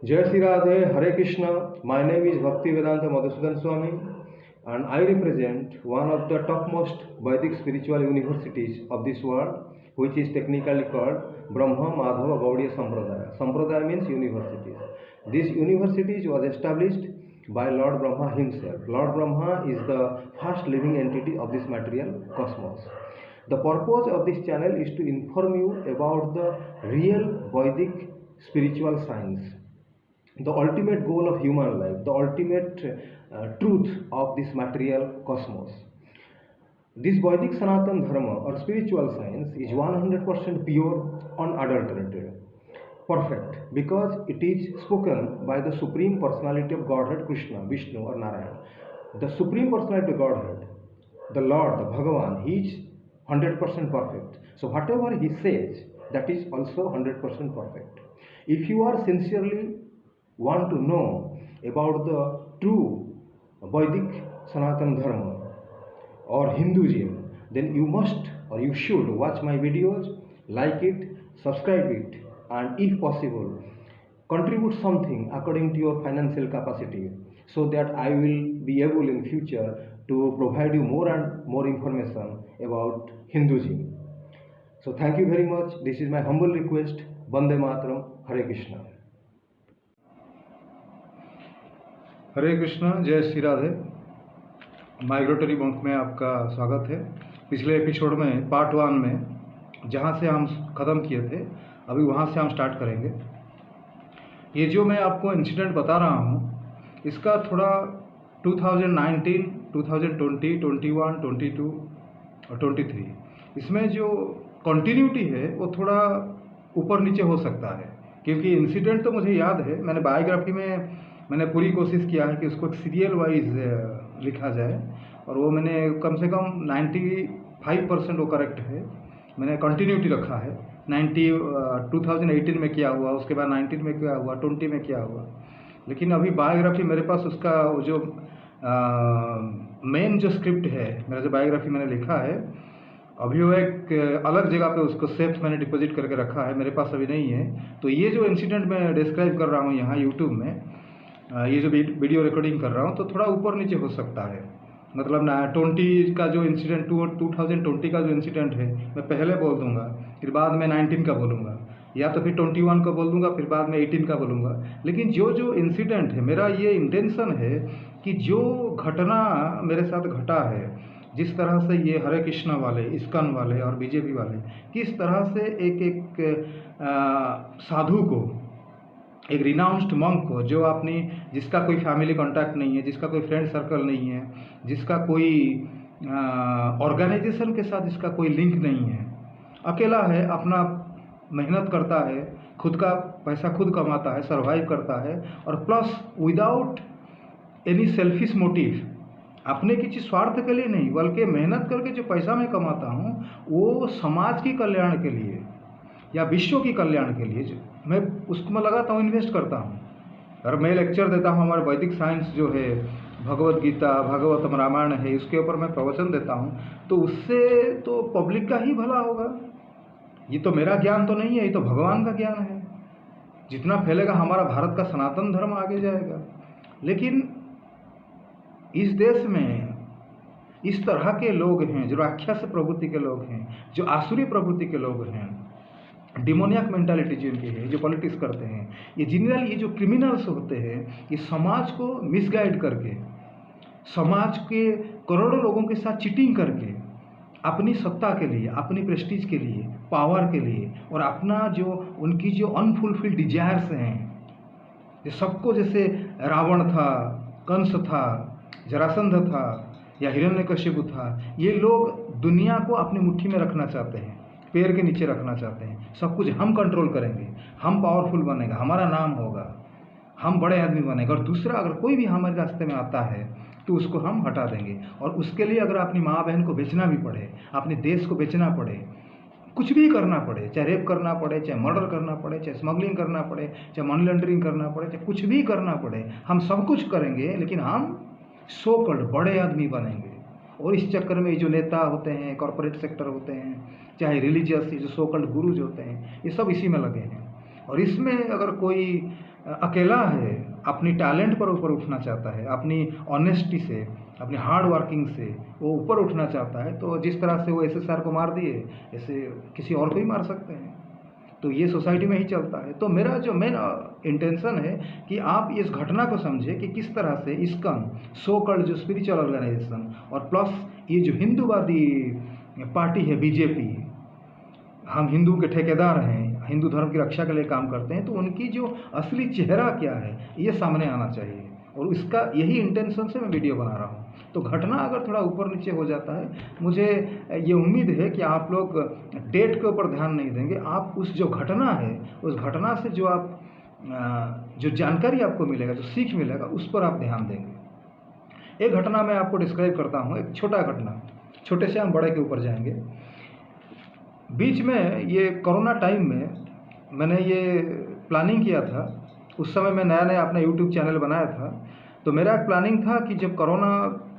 Jai Sri Radhe, Hare Krishna. My name is Bhaktivedanta Madhusudan Swami, and I represent one of the topmost Vedic spiritual universities of this world, which is technically called Brahma Madhava Gaudiya Sampradaya. Sampradaya means universities. This university was established by Lord Brahma himself. Lord Brahma is the first living entity of this material cosmos. The purpose of this channel is to inform you about the real Vedic spiritual science, the ultimate goal of human life, the ultimate truth of this material cosmos. This Vedic Sanatan Dharma or spiritual science is 100% pure, unadulterated, perfect, because it is spoken by the Supreme Personality of Godhead, Krishna, Vishnu or Narayana. The Supreme Personality of Godhead, the Lord, the Bhagavan, he is 100% perfect. So whatever he says, that is also 100% perfect. If you are sincerely want to know about the true Vedic Sanatan Dharma or Hinduism, then you must or you should watch my videos, like it, subscribe it, and if possible, contribute something according to your financial capacity, so that I will be able in future to provide you more and more information about Hinduism. So thank you very much. This is my humble request. Vande Mataram. Hare Krishna. हरे कृष्णा, जय Shri Radhe. Migratory monk में आपका स्वागत है। पिछले episode में part 1 में जहाँ से हम ख़त्म किए थे, अभी वहाँ से हम स्टार्ट करेंगे। ये जो मैं आपको इंसिडेंट बता रहा हूँ, इसका थोड़ा 2019, 2020, 21, 22 और 23, इसमें जो कंटिन्यूटी है वो थोड़ा ऊपर नीचे हो सकता है, क्योंकि इंसिडेंट तो मुझे याद है। मैंने बायोग्राफी में मैंने पूरी कोशिश किया है कि उसको एक सीरियल वाइज लिखा जाए, और वो मैंने कम से कम 95% वो करेक्ट है। मैंने कंटिन्यूटी रखा है। 2018 में क्या हुआ, उसके बाद 19 में क्या हुआ, 20 में क्या हुआ। लेकिन अभी बायोग्राफी मेरे पास उसका जो मेन जो स्क्रिप्ट है, मेरा जो बायोग्राफी मैंने लिखा है, अभी वो एक अलग जगह पे उसको सेफ मैंने डिपॉजिट करके रखा है, मेरे पास अभी नहीं है। तो ये जो इंसिडेंट मैं डिस्क्राइब कर रहा हूँ यहाँ यूट्यूब में, ये जो वीडियो रिकॉर्डिंग कर रहा हूँ, तो थोड़ा ऊपर नीचे हो सकता है। मतलब ना 20 का जो इंसिडेंट, 2020 का जो इंसिडेंट है, मैं पहले बोल दूंगा, फिर बाद में 19 का बोलूँगा, या तो फिर 21 का बोल दूंगा, फिर बाद में 18 का बोलूँगा। लेकिन जो इंसिडेंट है, मेरा ये इंटेंशन है कि जो घटना मेरे साथ घटा है, जिस तरह से ये हरे कृष्णा वाले, इस्कॉन वाले और बीजेपी वाले किस तरह से एक साधु को, एक रिनाउंस्ड मंक को, जो जिसका कोई फैमिली कांटेक्ट नहीं है, जिसका कोई फ्रेंड सर्कल नहीं है, जिसका कोई ऑर्गेनाइजेशन के साथ जिसका कोई लिंक नहीं है, अकेला है, अपना मेहनत करता है, खुद का पैसा खुद कमाता है, सर्वाइव करता है, और plus without any selfish motive, अपने किसी स्वार्थ के लिए नहीं, बल्कि मेहनत करके जो पैसा मैं कमाता हूँ वो समाज की कल्याण के लिए या विश्व की कल्याण के लिए, जो मैं उसको मैं लगाता हूँ, इन्वेस्ट करता हूँ। और मैं लेक्चर देता हूँ, हमारे वैदिक साइंस जो है, भगवत गीता, भागवतम, रामायण है, इसके ऊपर मैं प्रवचन देता हूँ, तो उससे तो पब्लिक का ही भला होगा। ये तो मेरा ज्ञान तो नहीं है, ये तो भगवान का ज्ञान है। जितना फैलेगा हमारा भारत का सनातन धर्म आगे जाएगा। लेकिन इस देश में इस तरह के लोग हैं, जो राक्षस प्रवृत्ति के लोग हैं, जो आसुरी प्रवृत्ति के लोग हैं, डिमोनियक मेंटालिटी जिनकी है, जो पॉलिटिक्स करते हैं, ये जनरल, ये जो क्रिमिनल्स होते हैं, ये समाज को मिसगाइड करके, समाज के करोड़ों लोगों के साथ चीटिंग करके, अपनी सत्ता के लिए, अपनी प्रेस्टीज के लिए, पावर के लिए, और अपना जो उनकी जो अनफुलफिल्ड डिजायर्स हैं, ये सबको, जैसे रावण था, कंस था, जरासंध था, या हिरण्यकशिपु था, ये लोग दुनिया को अपनी मुट्ठी में रखना चाहते हैं, पैर के नीचे रखना चाहते हैं। सब कुछ हम कंट्रोल करेंगे, हम पावरफुल बनेगा, हमारा नाम होगा, हम बड़े आदमी बनेगा, और दूसरा अगर कोई भी हमारे रास्ते में आता है तो उसको हम हटा देंगे। और उसके लिए अगर अपनी माँ बहन को बेचना भी पड़े, अपने देश को बेचना पड़े, कुछ भी करना पड़े, चाहे रेप करना पड़े, चाहे मर्डर करना पड़े, चाहे स्मगलिंग करना पड़े, चाहे मनी लॉन्ड्रिंग करना पड़े, चाहे कुछ भी करना पड़े, हम सब कुछ करेंगे, लेकिन हम सो कॉल्ड बड़े आदमी बनेंगे। और इस चक्कर में जो नेता होते हैं, कॉर्पोरेट सेक्टर होते हैं, चाहे रिलीजियस जो सो कॉल्ड गुरुज होते हैं, ये सब इसी में लगे हैं। और इसमें अगर कोई अकेला है, अपनी टैलेंट पर ऊपर उठना चाहता है, अपनी ऑनेस्टी से, अपनी हार्ड वर्किंग से वो ऊपर उठना चाहता है, तो जिस तरह से वो एसएसआर को मार दिए ऐसे किसी और को ही मार सकते हैं। तो ये सोसाइटी में ही चलता है। तो मेरा जो मेन इंटेंशन है कि आप इस घटना को समझें कि किस तरह से इस्कॉन, सो कॉल्ड जो स्पिरिचुअल ऑर्गेनाइजेशन, और प्लस ये जो हिंदूवादी पार्टी है बीजेपी, हम हिंदू के ठेकेदार हैं, हिंदू धर्म की रक्षा के लिए काम करते हैं, तो उनकी जो असली चेहरा क्या है ये सामने आना चाहिए, और इसका यही इंटेंशन से मैं वीडियो बना रहा हूँ। तो घटना अगर थोड़ा ऊपर नीचे हो जाता है, मुझे ये उम्मीद है कि आप लोग डेट के ऊपर ध्यान नहीं देंगे, आप उस जो घटना है, उस घटना से जो आप जो जानकारी आपको मिलेगा, जो सीख मिलेगा, उस पर आप ध्यान देंगे। एक घटना मैं आपको डिस्क्राइब करता हूँ, एक छोटा घटना, छोटे से हम बड़े के ऊपर जाएंगे। बीच में ये कोरोना टाइम में मैंने ये प्लानिंग किया था, उस समय मैं नया नया अपना यूट्यूब चैनल बनाया था। तो मेरा एक प्लानिंग था कि जब कोरोना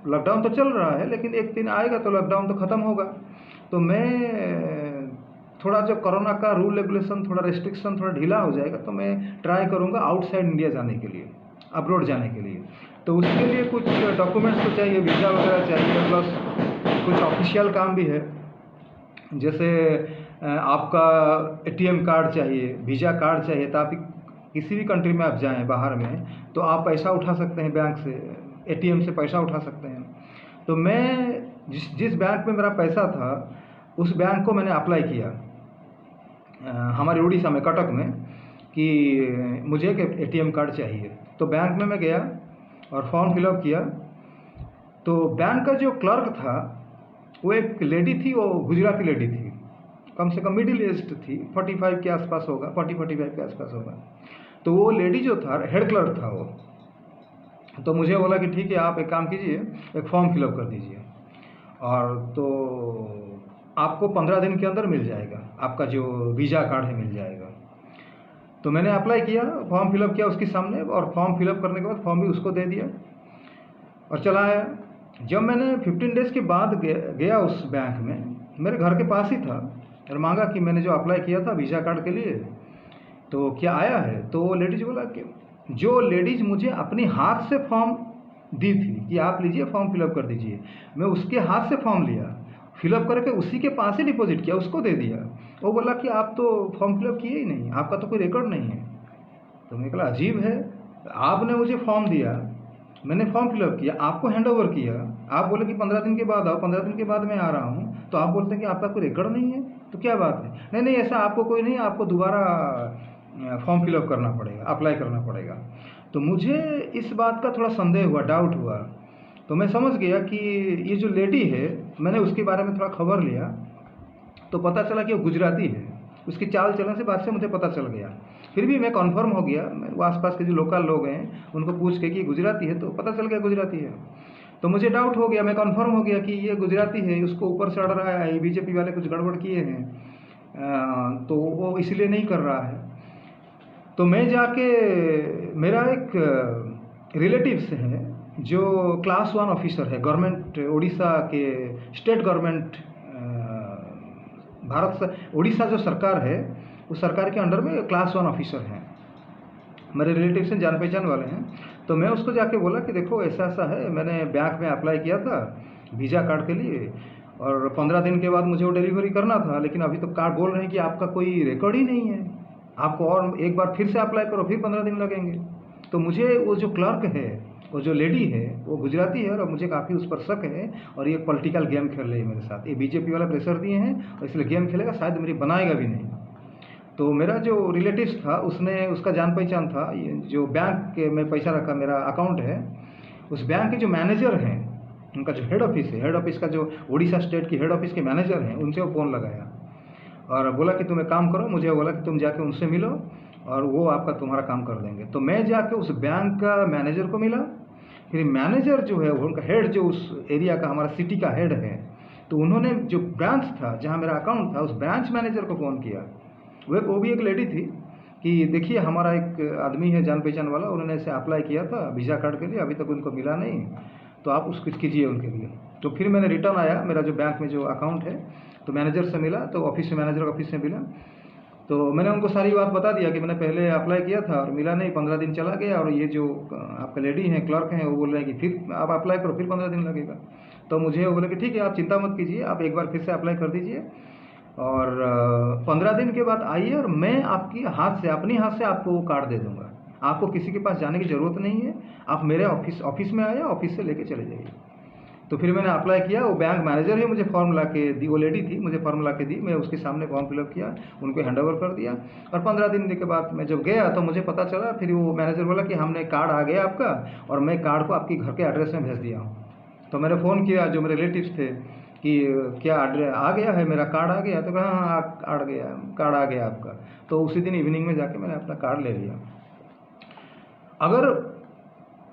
लॉकडाउन तो चल रहा है, लेकिन एक दिन आएगा तो लॉकडाउन तो ख़त्म होगा, तो मैं थोड़ा जब कोरोना का रूल रेगुलेशन, थोड़ा रेस्ट्रिक्शन थोड़ा ढीला हो जाएगा, तो मैं ट्राई करूँगा आउटसाइड इंडिया जाने के लिए, अब्रॉड जाने के लिए। तो उसके लिए कुछ डॉक्यूमेंट्स तो चाहिए, वीज़ा वगैरह चाहिए, प्लस कुछ ऑफिशियल काम भी है, जैसे आपका एटीएम कार्ड चाहिए, वीज़ा कार्ड चाहिए, ताकि किसी भी कंट्री में आप जाएं बाहर में तो आप पैसा उठा सकते हैं, बैंक से, एटीएम से पैसा उठा सकते हैं। तो मैं जिस बैंक में मेरा पैसा था, उस बैंक को मैंने अप्लाई किया हमारे उड़ीसा में, कटक में, कि मुझे एक एटीएम कार्ड चाहिए। तो बैंक में मैं गया और फॉर्म फिलअप किया। तो बैंक का जो क्लर्क था वो एक लेडी थी, वो गुजराती लेडी थी, कम से कम मिडिल एज्ड थी, 45 के आसपास होगा, 40-45 के आसपास होगा। तो वो लेडी जो था, हेड क्लर्क था वो। तो मुझे बोला कि ठीक है, आप एक काम कीजिए, एक फॉर्म फिलअप कर दीजिए, और तो आपको 15 दिन के अंदर मिल जाएगा, आपका जो वीज़ा कार्ड है मिल जाएगा। तो मैंने अप्लाई किया, फॉर्म फिलअप किया उसके सामने, और फॉर्म फिलअप करने के बाद फॉर्म भी उसको दे दिया और चला आया। जब मैंने 15 डेज़ के बाद गया उस बैंक में, मेरे घर के पास ही था, और मांगा कि मैंने जो अप्लाई किया था वीज़ा कार्ड के लिए, तो क्या आया है? तो वो लेडीज़ बोला कि जो लेडीज़ मुझे अपने हाथ से फॉर्म दी थी कि आप लीजिए फॉर्म फिलअप कर दीजिए, मैं उसके हाथ से फॉर्म लिया, फिलअप करके उसी के पास ही डिपॉजिट किया, उसको दे दिया। वो बोला कि आप तो फॉर्म फिलअप किए ही नहीं, आपका तो कोई रिकॉर्ड नहीं है। तो मैं कहा अजीब है, आपने मुझे फॉर्म दिया, मैंने फॉर्म फिलअप किया, आपको हैंड ओवर किया, आप बोले कि 15 दिन के बाद आओ, 15 दिन के बाद मैं आ रहा हूँ, तो आप बोलते हैं कि आपका कोई रिकॉर्ड नहीं है, तो क्या बात है? नहीं नहीं, ऐसा आपको कोई नहीं, आपको दोबारा फॉर्म फिलअप करना पड़ेगा, अप्लाई करना पड़ेगा। तो मुझे इस बात का थोड़ा संदेह हुआ, डाउट हुआ। तो मैं समझ गया कि ये जो लेडी है, मैंने उसके बारे में थोड़ा खबर लिया, तो पता चला कि वो गुजराती है। उसकी चाल चलन से, बात से मुझे पता चल गया। फिर भी मैं कन्फर्म हो गया, वो आसपास के जो लोकल लोग हैं उनको पूछ के कि गुजराती है, तो पता चल गया गुजराती है। तो मुझे डाउट हो गया, मैं कन्फर्म हो गया कि ये गुजराती है, उसको ऊपर से ऑर्डर आया है, बीजेपी वाले कुछ गड़बड़ किए हैं, तो वो इसलिए नहीं कर रहा है। तो मैं जाके, मेरा एक रिलेटिव्स है जो क्लास 1 ऑफिसर है, गवर्नमेंट उड़ीसा के, स्टेट गवर्नमेंट, उड़ीसा जो सरकार है उस सरकार के अंडर में क्लास 1 ऑफिसर हैं, मेरे रिलेटिव से जान पहचान वाले हैं। तो मैं उसको जाके बोला कि देखो ऐसा ऐसा है, मैंने बैंक में अप्लाई किया था वीज़ा कार्ड के लिए, और 15 दिन के बाद मुझे वो डिलीवरी करना था, लेकिन अभी तो कार्ड बोल रहे हैं कि आपका कोई रिकॉर्ड ही नहीं है, आपको और एक बार फिर से अप्लाई करो, फिर 15 दिन लगेंगे। तो मुझे वो जो क्लर्क है, वो जो लेडी है, वो गुजराती है, और मुझे काफ़ी उस पर शक है, और ये पॉलिटिकल गेम खेल रही है मेरे साथ, ये बीजेपी वाला प्रेशर दिए हैं और इसलिए गेम खेलेगा, शायद मेरी बनाएगा भी नहीं। तो मेरा जो रिलेटिव्स था, उसने, उसका जान पहचान था, ये जो बैंक में पैसा रखा, मेरा अकाउंट है, उस बैंक के जो मैनेजर हैं, उनका जो हेड ऑफिस है, हेड ऑफिस का जो उड़ीसा स्टेट की हेड ऑफिस के मैनेजर हैं, उनसे वो फ़ोन लगाया और बोला कि तुम एक काम करो, मुझे बोला कि तुम जाके उनसे मिलो और वो आपका तुम्हारा काम कर देंगे। तो मैं जाके उस बैंक का मैनेजर को मिला। फिर मैनेजर जो है, उनका हेड, जो उस एरिया का हमारा सिटी का हेड है, तो उन्होंने जो ब्रांच था जहाँ मेरा अकाउंट था, उस ब्रांच मैनेजर को फ़ोन किया। वो भी एक लेडी थी कि देखिए हमारा एक आदमी है जान पहचान वाला, उन्होंने ऐसे अप्लाई किया था वीज़ा कार्ड के लिए, अभी तक उनको मिला नहीं, तो आप उसको कीजिए उनके लिए। तो फिर मैंने रिटर्न आया, मेरा जो बैंक में जो अकाउंट है, तो मैनेजर से मिला, तो ऑफिस से, मैनेजर ऑफिस से मिला, तो मैंने उनको सारी बात बता दिया कि मैंने पहले अप्लाई किया था और मिला नहीं, 15 दिन चला गया, और ये जो आपका लेडी हैं, क्लर्क हैं, वो बोल रहे हैं कि फिर आप अप्लाई करो, फिर 15 दिन लगेगा। तो मुझे वो बोले कि ठीक है, आप चिंता मत कीजिए, आप एक बार फिर से अप्लाई कर दीजिए और 15 दिन के बाद आइए और मैं आपकी हाथ से, अपने हाथ से आपको वो कार्ड दे दूँगा। आपको किसी के पास जाने की ज़रूरत नहीं है, आप मेरे ऑफिस में आइए, ऑफिस से लेके चले जाइए। तो फिर मैंने अप्लाई किया, वो बैंक मैनेजर ही मुझे फॉर्म ला के दी, वो लेडी थी, मुझे फॉर्म ला के दी, मैं उसके सामने फॉर्म फिलअप किया, उनको हैंड ओवर कर दिया। और 15 दिन के बाद मैं जब गया तो मुझे पता चला, फिर वो मैनेजर बोला कि हमने कार्ड आ गया आपका, और मैं कार्ड को आपके घर के एड्रेस में भेज दिया हूँ। तो मैंने फ़ोन किया जो मेरे रिलेटिव्स थे कि क्या एड्रेस आ गया है, मेरा कार्ड आ गया? तो कहा हाँ, कार्ड आ गया आपका। तो उसी दिन इवनिंग में जाके मैंने अपना कार्ड ले लिया। अगर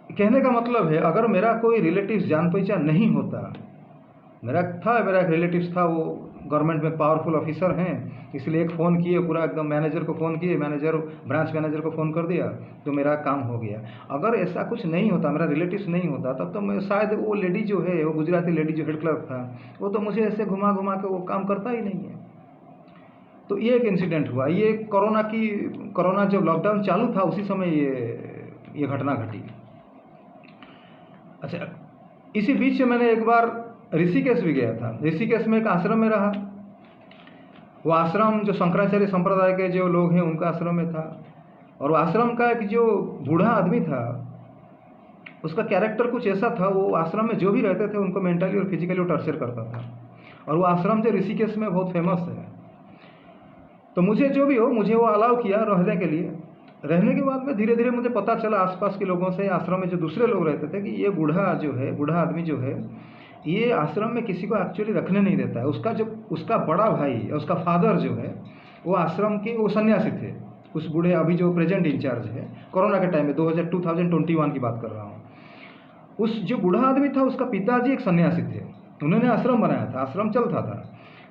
कहने का मतलब है, अगर मेरा कोई रिलेटिव्स जान पहचान नहीं होता, मेरा एक रिलेटिव्स था, वो गवर्नमेंट में पावरफुल ऑफिसर हैं, इसलिए एक फ़ोन किए, पूरा एकदम मैनेजर को फ़ोन किए, ब्रांच मैनेजर को फ़ोन कर दिया, तो मेरा काम हो गया। अगर ऐसा कुछ नहीं होता, मेरा रिलेटिव्स नहीं होता, तब तो मैं शायद, वो लेडी जो है, वो गुजराती लेडी जो हेड क्लर्क था, वो तो मुझे ऐसे घुमा घुमा के वो काम करता ही नहीं है। तो ये एक इंसिडेंट हुआ। ये कोरोना जब लॉकडाउन चालू था, उसी समय ये घटना घटी। अच्छा, इसी बीच से मैंने एक बार ऋषिकेश भी गया था। ऋषिकेश में एक आश्रम में रहा। वो आश्रम जो शंकराचार्य संप्रदाय के जो लोग हैं, उनका आश्रम में था। और वो आश्रम का एक जो बूढ़ा आदमी था, उसका कैरेक्टर कुछ ऐसा था, वो आश्रम में जो भी रहते थे उनको मेंटली और फिजिकली वो टॉर्चर करता था। और वो आश्रम जो ऋषिकेश में बहुत फेमस है। तो मुझे जो भी हो, मुझे वो अलाउ किया रहने के लिए। रहने के बाद में धीरे धीरे मुझे पता चला आसपास के लोगों से, आश्रम में जो दूसरे लोग रहते थे, कि ये बूढ़ा आदमी जो है, ये आश्रम में किसी को एक्चुअली रखने नहीं देता है। उसका बड़ा भाई, उसका फादर जो है, वो आश्रम के वो सन्यासी थे। उस बूढ़े, अभी जो प्रेजेंट इंचार्ज है, कोरोना के टाइम में 2021 की बात कर रहा हूँ, उस जो बूढ़ा आदमी था, उसका पिताजी एक सन्यासी थे। उन्होंने आश्रम बनाया था, आश्रम चलता था।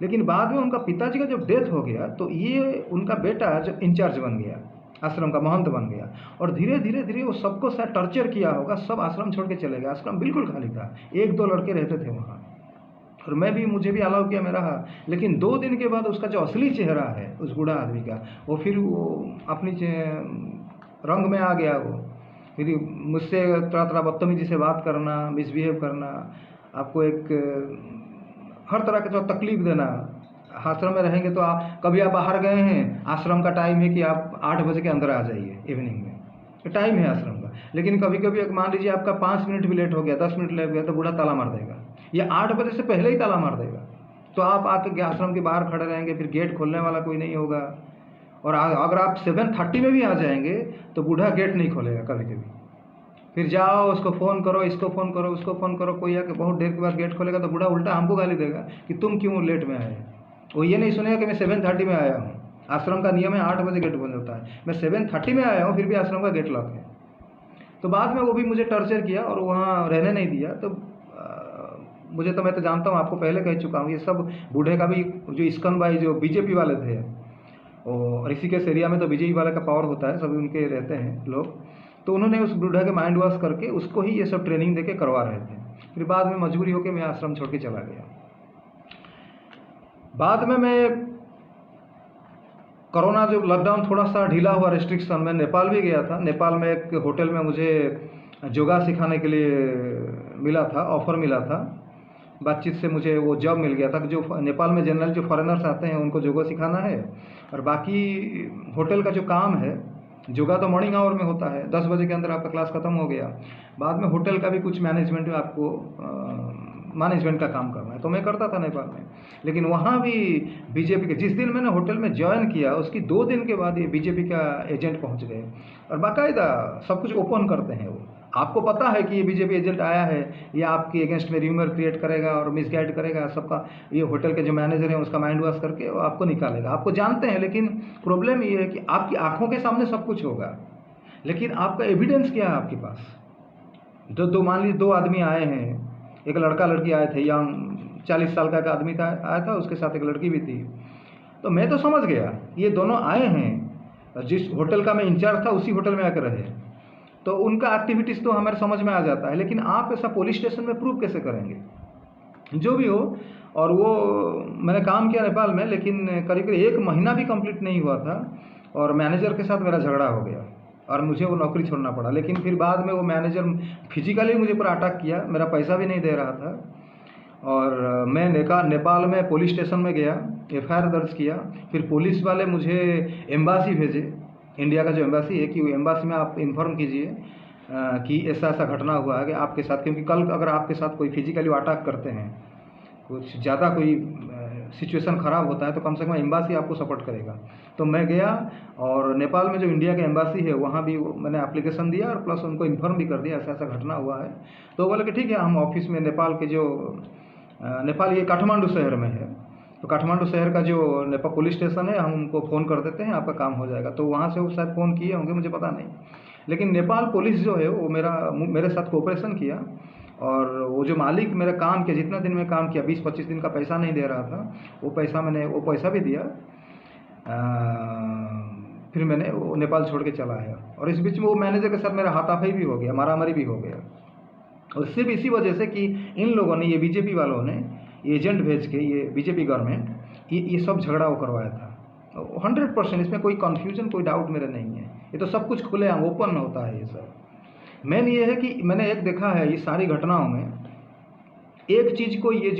लेकिन बाद में उनका पिताजी का जब डेथ हो गया, तो ये उनका बेटा जो इंचार्ज बन गया, आश्रम का महंत बन गया। और धीरे धीरे वो सबको शायद टॉर्चर किया होगा, सब आश्रम छोड़ के चले गए। आश्रम बिल्कुल खाली था, 1-2 लड़के रहते थे वहाँ। और मुझे भी अलाउ किया, मैं रहा। लेकिन 2 दिन के बाद उसका जो असली चेहरा है उस बूढ़ा आदमी का, वो फिर वो अपनी रंग में आ गया। वो फिर मुझसे तरह बदतमीजी से बात करना, मिसबिहेव करना, आपको हर तरह का जो तकलीफ देना। आश्रम में रहेंगे तो कभी आप बाहर गए हैं, आश्रम का टाइम है कि आप 8 बजे के अंदर आ जाइए इवनिंग में, तो टाइम है आश्रम का। लेकिन कभी कभी मान लीजिए आपका 5 मिनट भी लेट हो गया, 10 मिनट लेट हो गया, तो बूढ़ा ताला मार देगा, या 8 बजे से पहले ही ताला मार देगा। तो आप आके आश्रम के बाहर खड़े रहेंगे, फिर गेट खोलने वाला कोई नहीं होगा। और अगर आप 7:30 में भी आ जाएंगे तो बूढ़ा गेट नहीं खोलेगा कभी कभी। फिर जाओ, उसको फ़ोन करो, इसको फ़ोन करो, उसको फ़ोन करो, कोई आके बहुत देर के बाद गेट खोलेगा तो बूढ़ा उल्टा हमको गाली देगा कि तुम क्यों लेट में आए। वो ये नहीं सुनेगा कि मैं 7:30 में आया हूँ। आश्रम का नियम है 8 बजे गेट बंद होता है, मैं 7:30 में आया हूँ, फिर भी आश्रम का गेट लॉक है। तो बाद में वो भी मुझे टॉर्चर किया और वहाँ रहने नहीं दिया। तो मैं तो जानता हूँ, आपको पहले कह चुका हूँ, ये सब बूढ़े का भी जो इस्कन भाई जो बीजेपी वाले थे, और ऋषिकेश एरिया में तो बीजेपी वाले का पावर होता है, सभी उनके रहते हैं लोग। तो उन्होंने उस बूढ़ा के माइंड वॉश करके उसको ही ये सब ट्रेनिंग देके करवा रहे थे। फिर बाद में मजबूरी होकर मैं आश्रम छोड़ के चला गया। बाद में मैं कोरोना जो लॉकडाउन थोड़ा सा ढीला हुआ, रिस्ट्रिक्शन, मैं नेपाल भी गया था। नेपाल में एक होटल में मुझे योगा सिखाने के लिए मिला था, ऑफ़र मिला था। बातचीत से मुझे वो जॉब मिल गया था कि जो नेपाल में जनरल जो फॉरेनर्स आते हैं उनको योगा सिखाना है। और बाकी होटल का जो काम है, योगा तो मॉर्निंग आवर में होता है, 10 बजे के अंदर आपका क्लास ख़त्म हो गया। बाद में होटल का भी कुछ मैनेजमेंट में आपको मैनेजमेंट का काम करना है, तो मैं करता था नेपाल में। लेकिन वहाँ भी बीजेपी के, जिस दिन मैंने होटल में ज्वाइन किया उसकी 2 दिन के बाद ये बीजेपी का एजेंट पहुँच गए और बाकायदा सब कुछ ओपन करते हैं। वो आपको पता है कि ये बीजेपी एजेंट आया है, ये आपके अगेंस्ट में र्यूमर क्रिएट करेगा और मिसगाइड करेगा सबका। ये होटल के जो मैनेजर हैं उसका माइंड वॉश करके वो आपको निकालेगा। आपको जानते हैं, लेकिन प्रॉब्लम ये है कि आपकी आंखों के सामने सब कुछ होगा, लेकिन आपका एविडेंस क्या है आपके पास। मान लीजिए 2 आदमी आए हैं, एक लड़का लड़की आए थे, यंग 40 साल का एक आदमी था, आया था, उसके साथ एक लड़की भी थी। तो मैं तो समझ गया ये दोनों आए हैं, जिस होटल का मैं इंचार्ज था उसी होटल में आकर रहे, तो उनका एक्टिविटीज़ तो हमारे समझ में आ जाता है। लेकिन आप ऐसा पुलिस स्टेशन में प्रूव कैसे करेंगे। जो भी हो, और वो मैंने काम किया नेपाल में, लेकिन करीब करीब 1 महीना भी कंप्लीट नहीं हुआ था और मैनेजर के साथ मेरा झगड़ा हो गया और मुझे वो नौकरी छोड़ना पड़ा। लेकिन फिर बाद में वो मैनेजर फिजिकली मुझे पूरा अटैक किया, मेरा पैसा भी नहीं दे रहा था। और मैं नेपाल में पुलिस स्टेशन में गया, FIR दर्ज किया। फिर पुलिस वाले मुझे एम्बासी भेजे, इंडिया का जो एम्बासी है, कि वो एम्बासी में आप इन्फॉर्म कीजिए कि ऐसा ऐसा घटना हुआ है कि आपके साथ, क्योंकि कल अगर आपके साथ कोई फिजिकली अटैक करते हैं, कुछ ज़्यादा कोई सिचुएशन ख़राब होता है, तो कम से कम एम्बासी आपको सपोर्ट करेगा। तो मैं गया और नेपाल में जो इंडिया का एम्बासी है वहाँ भी मैंने एप्लीकेशन दिया और प्लस उनको इन्फॉर्म भी कर दिया ऐसा ऐसा घटना हुआ है। तो बोले कि ठीक है, हम ऑफिस में नेपाल के जो नेपाल ये काठमांडू शहर में है, तो काठमांडू शहर का जो नेपाल पुलिस स्टेशन है, हम उनको फ़ोन कर देते हैं, आपका काम हो जाएगा। तो वहाँ से वो शायद फ़ोन किए होंगे, मुझे पता नहीं। लेकिन नेपाल पुलिस जो है वो मेरे साथ कोऑपरेशन किया और वो जो मालिक मेरे काम के जितना दिन में काम किया, 20-25 दिन का पैसा नहीं दे रहा था, वो पैसा भी दिया। फिर मैंने वो नेपाल छोड़ के चला आया और इस बीच में वो मैनेजर के साथ मेरा हाथापाई भी हो गया, मारामारी भी हो गया। और सिर्फ इसी वजह से कि इन लोगों ने, ये बीजेपी वालों ने एजेंट भेज के, ये बीजेपी गवर्नमेंट ये सब झगड़ा वो करवाया था। 100% इसमें कोई कन्फ्यूजन, कोई डाउट मेरे नहीं है। ये तो सब कुछ खुले ओपन होता है ये सब। मेन ये है कि मैंने एक देखा है ये सारी घटनाओं में, एक चीज़ को ये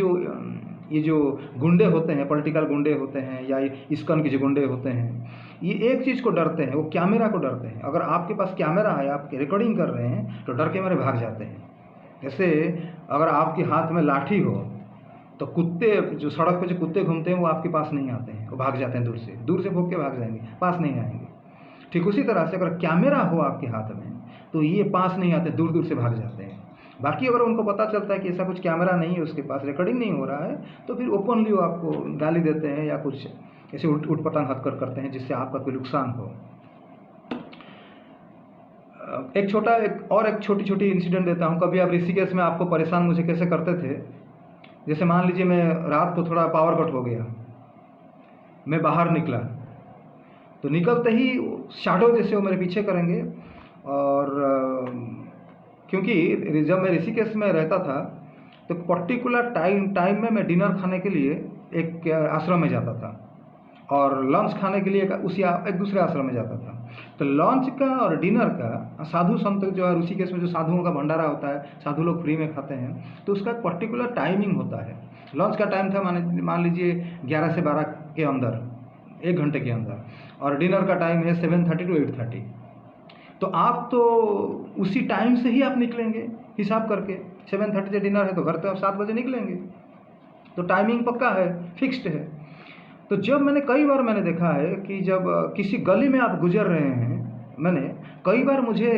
जो गुंडे होते हैं, पॉलिटिकल गुंडे होते हैं या इस्कॉन के जो गुंडे होते हैं, ये एक चीज़ को डरते हैं, वो कैमरा को डरते हैं। अगर आपके पास कैमरा है, आप रिकॉर्डिंग कर रहे हैं, तो डर के मारे भाग जाते हैं। जैसे अगर आपके हाथ में लाठी हो तो कुत्ते, जो सड़क पे जो कुत्ते घूमते हैं, वो आपके पास नहीं आते हैं, वो भाग जाते हैं, दूर से भौंक के भाग जाएंगे, पास नहीं आएंगे। ठीक उसी तरह से अगर कैमरा हो आपके हाथ में तो ये पास नहीं आते, दूर से भाग जाते हैं। बाकी अगर उनको पता चलता है कि ऐसा कुछ कैमरा नहीं है, उसके पास रिकॉर्डिंग नहीं हो रहा है, तो फिर ओपनली वो आपको गाली देते हैं या कुछ ऐसे उठपटांग हरकत करते हैं जिससे आपका कोई नुकसान हो। एक छोटी छोटी इंसिडेंट देता हूँ। कभी आप ऋषिकेश में आपको परेशान मुझे कैसे करते थे, जैसे मान लीजिए मैं रात को थोड़ा पावर कट हो गया, मैं बाहर निकला, तो निकलते ही शैडो जैसे वो मेरे पीछे करेंगे। और क्योंकि जब मैं ऋषिकेश में रहता था तो पर्टिकुलर टाइम में मैं डिनर खाने के लिए एक आश्रम में जाता था और लंच खाने के लिए एक दूसरे आश्रम में जाता था। तो लंच का और डिनर का साधु संत जो है, ऋषिकेश में जो साधुओं का भंडारा होता है, साधु लोग फ्री में खाते हैं, तो उसका एक पर्टिकुलर टाइमिंग होता है। लंच का टाइम था मान लीजिए 11 से 12 के अंदर, 1 घंटे के अंदर, और डिनर का टाइम है 7:30 to 8:30। तो आप तो उसी टाइम से ही आप निकलेंगे हिसाब करके। 7:30 से डिनर है तो घर तो आप 7 बजे निकलेंगे, तो टाइमिंग पक्का है, फिक्स्ड है। तो जब कई बार मैंने देखा है कि जब किसी गली में आप गुजर रहे हैं, मैंने कई बार मुझे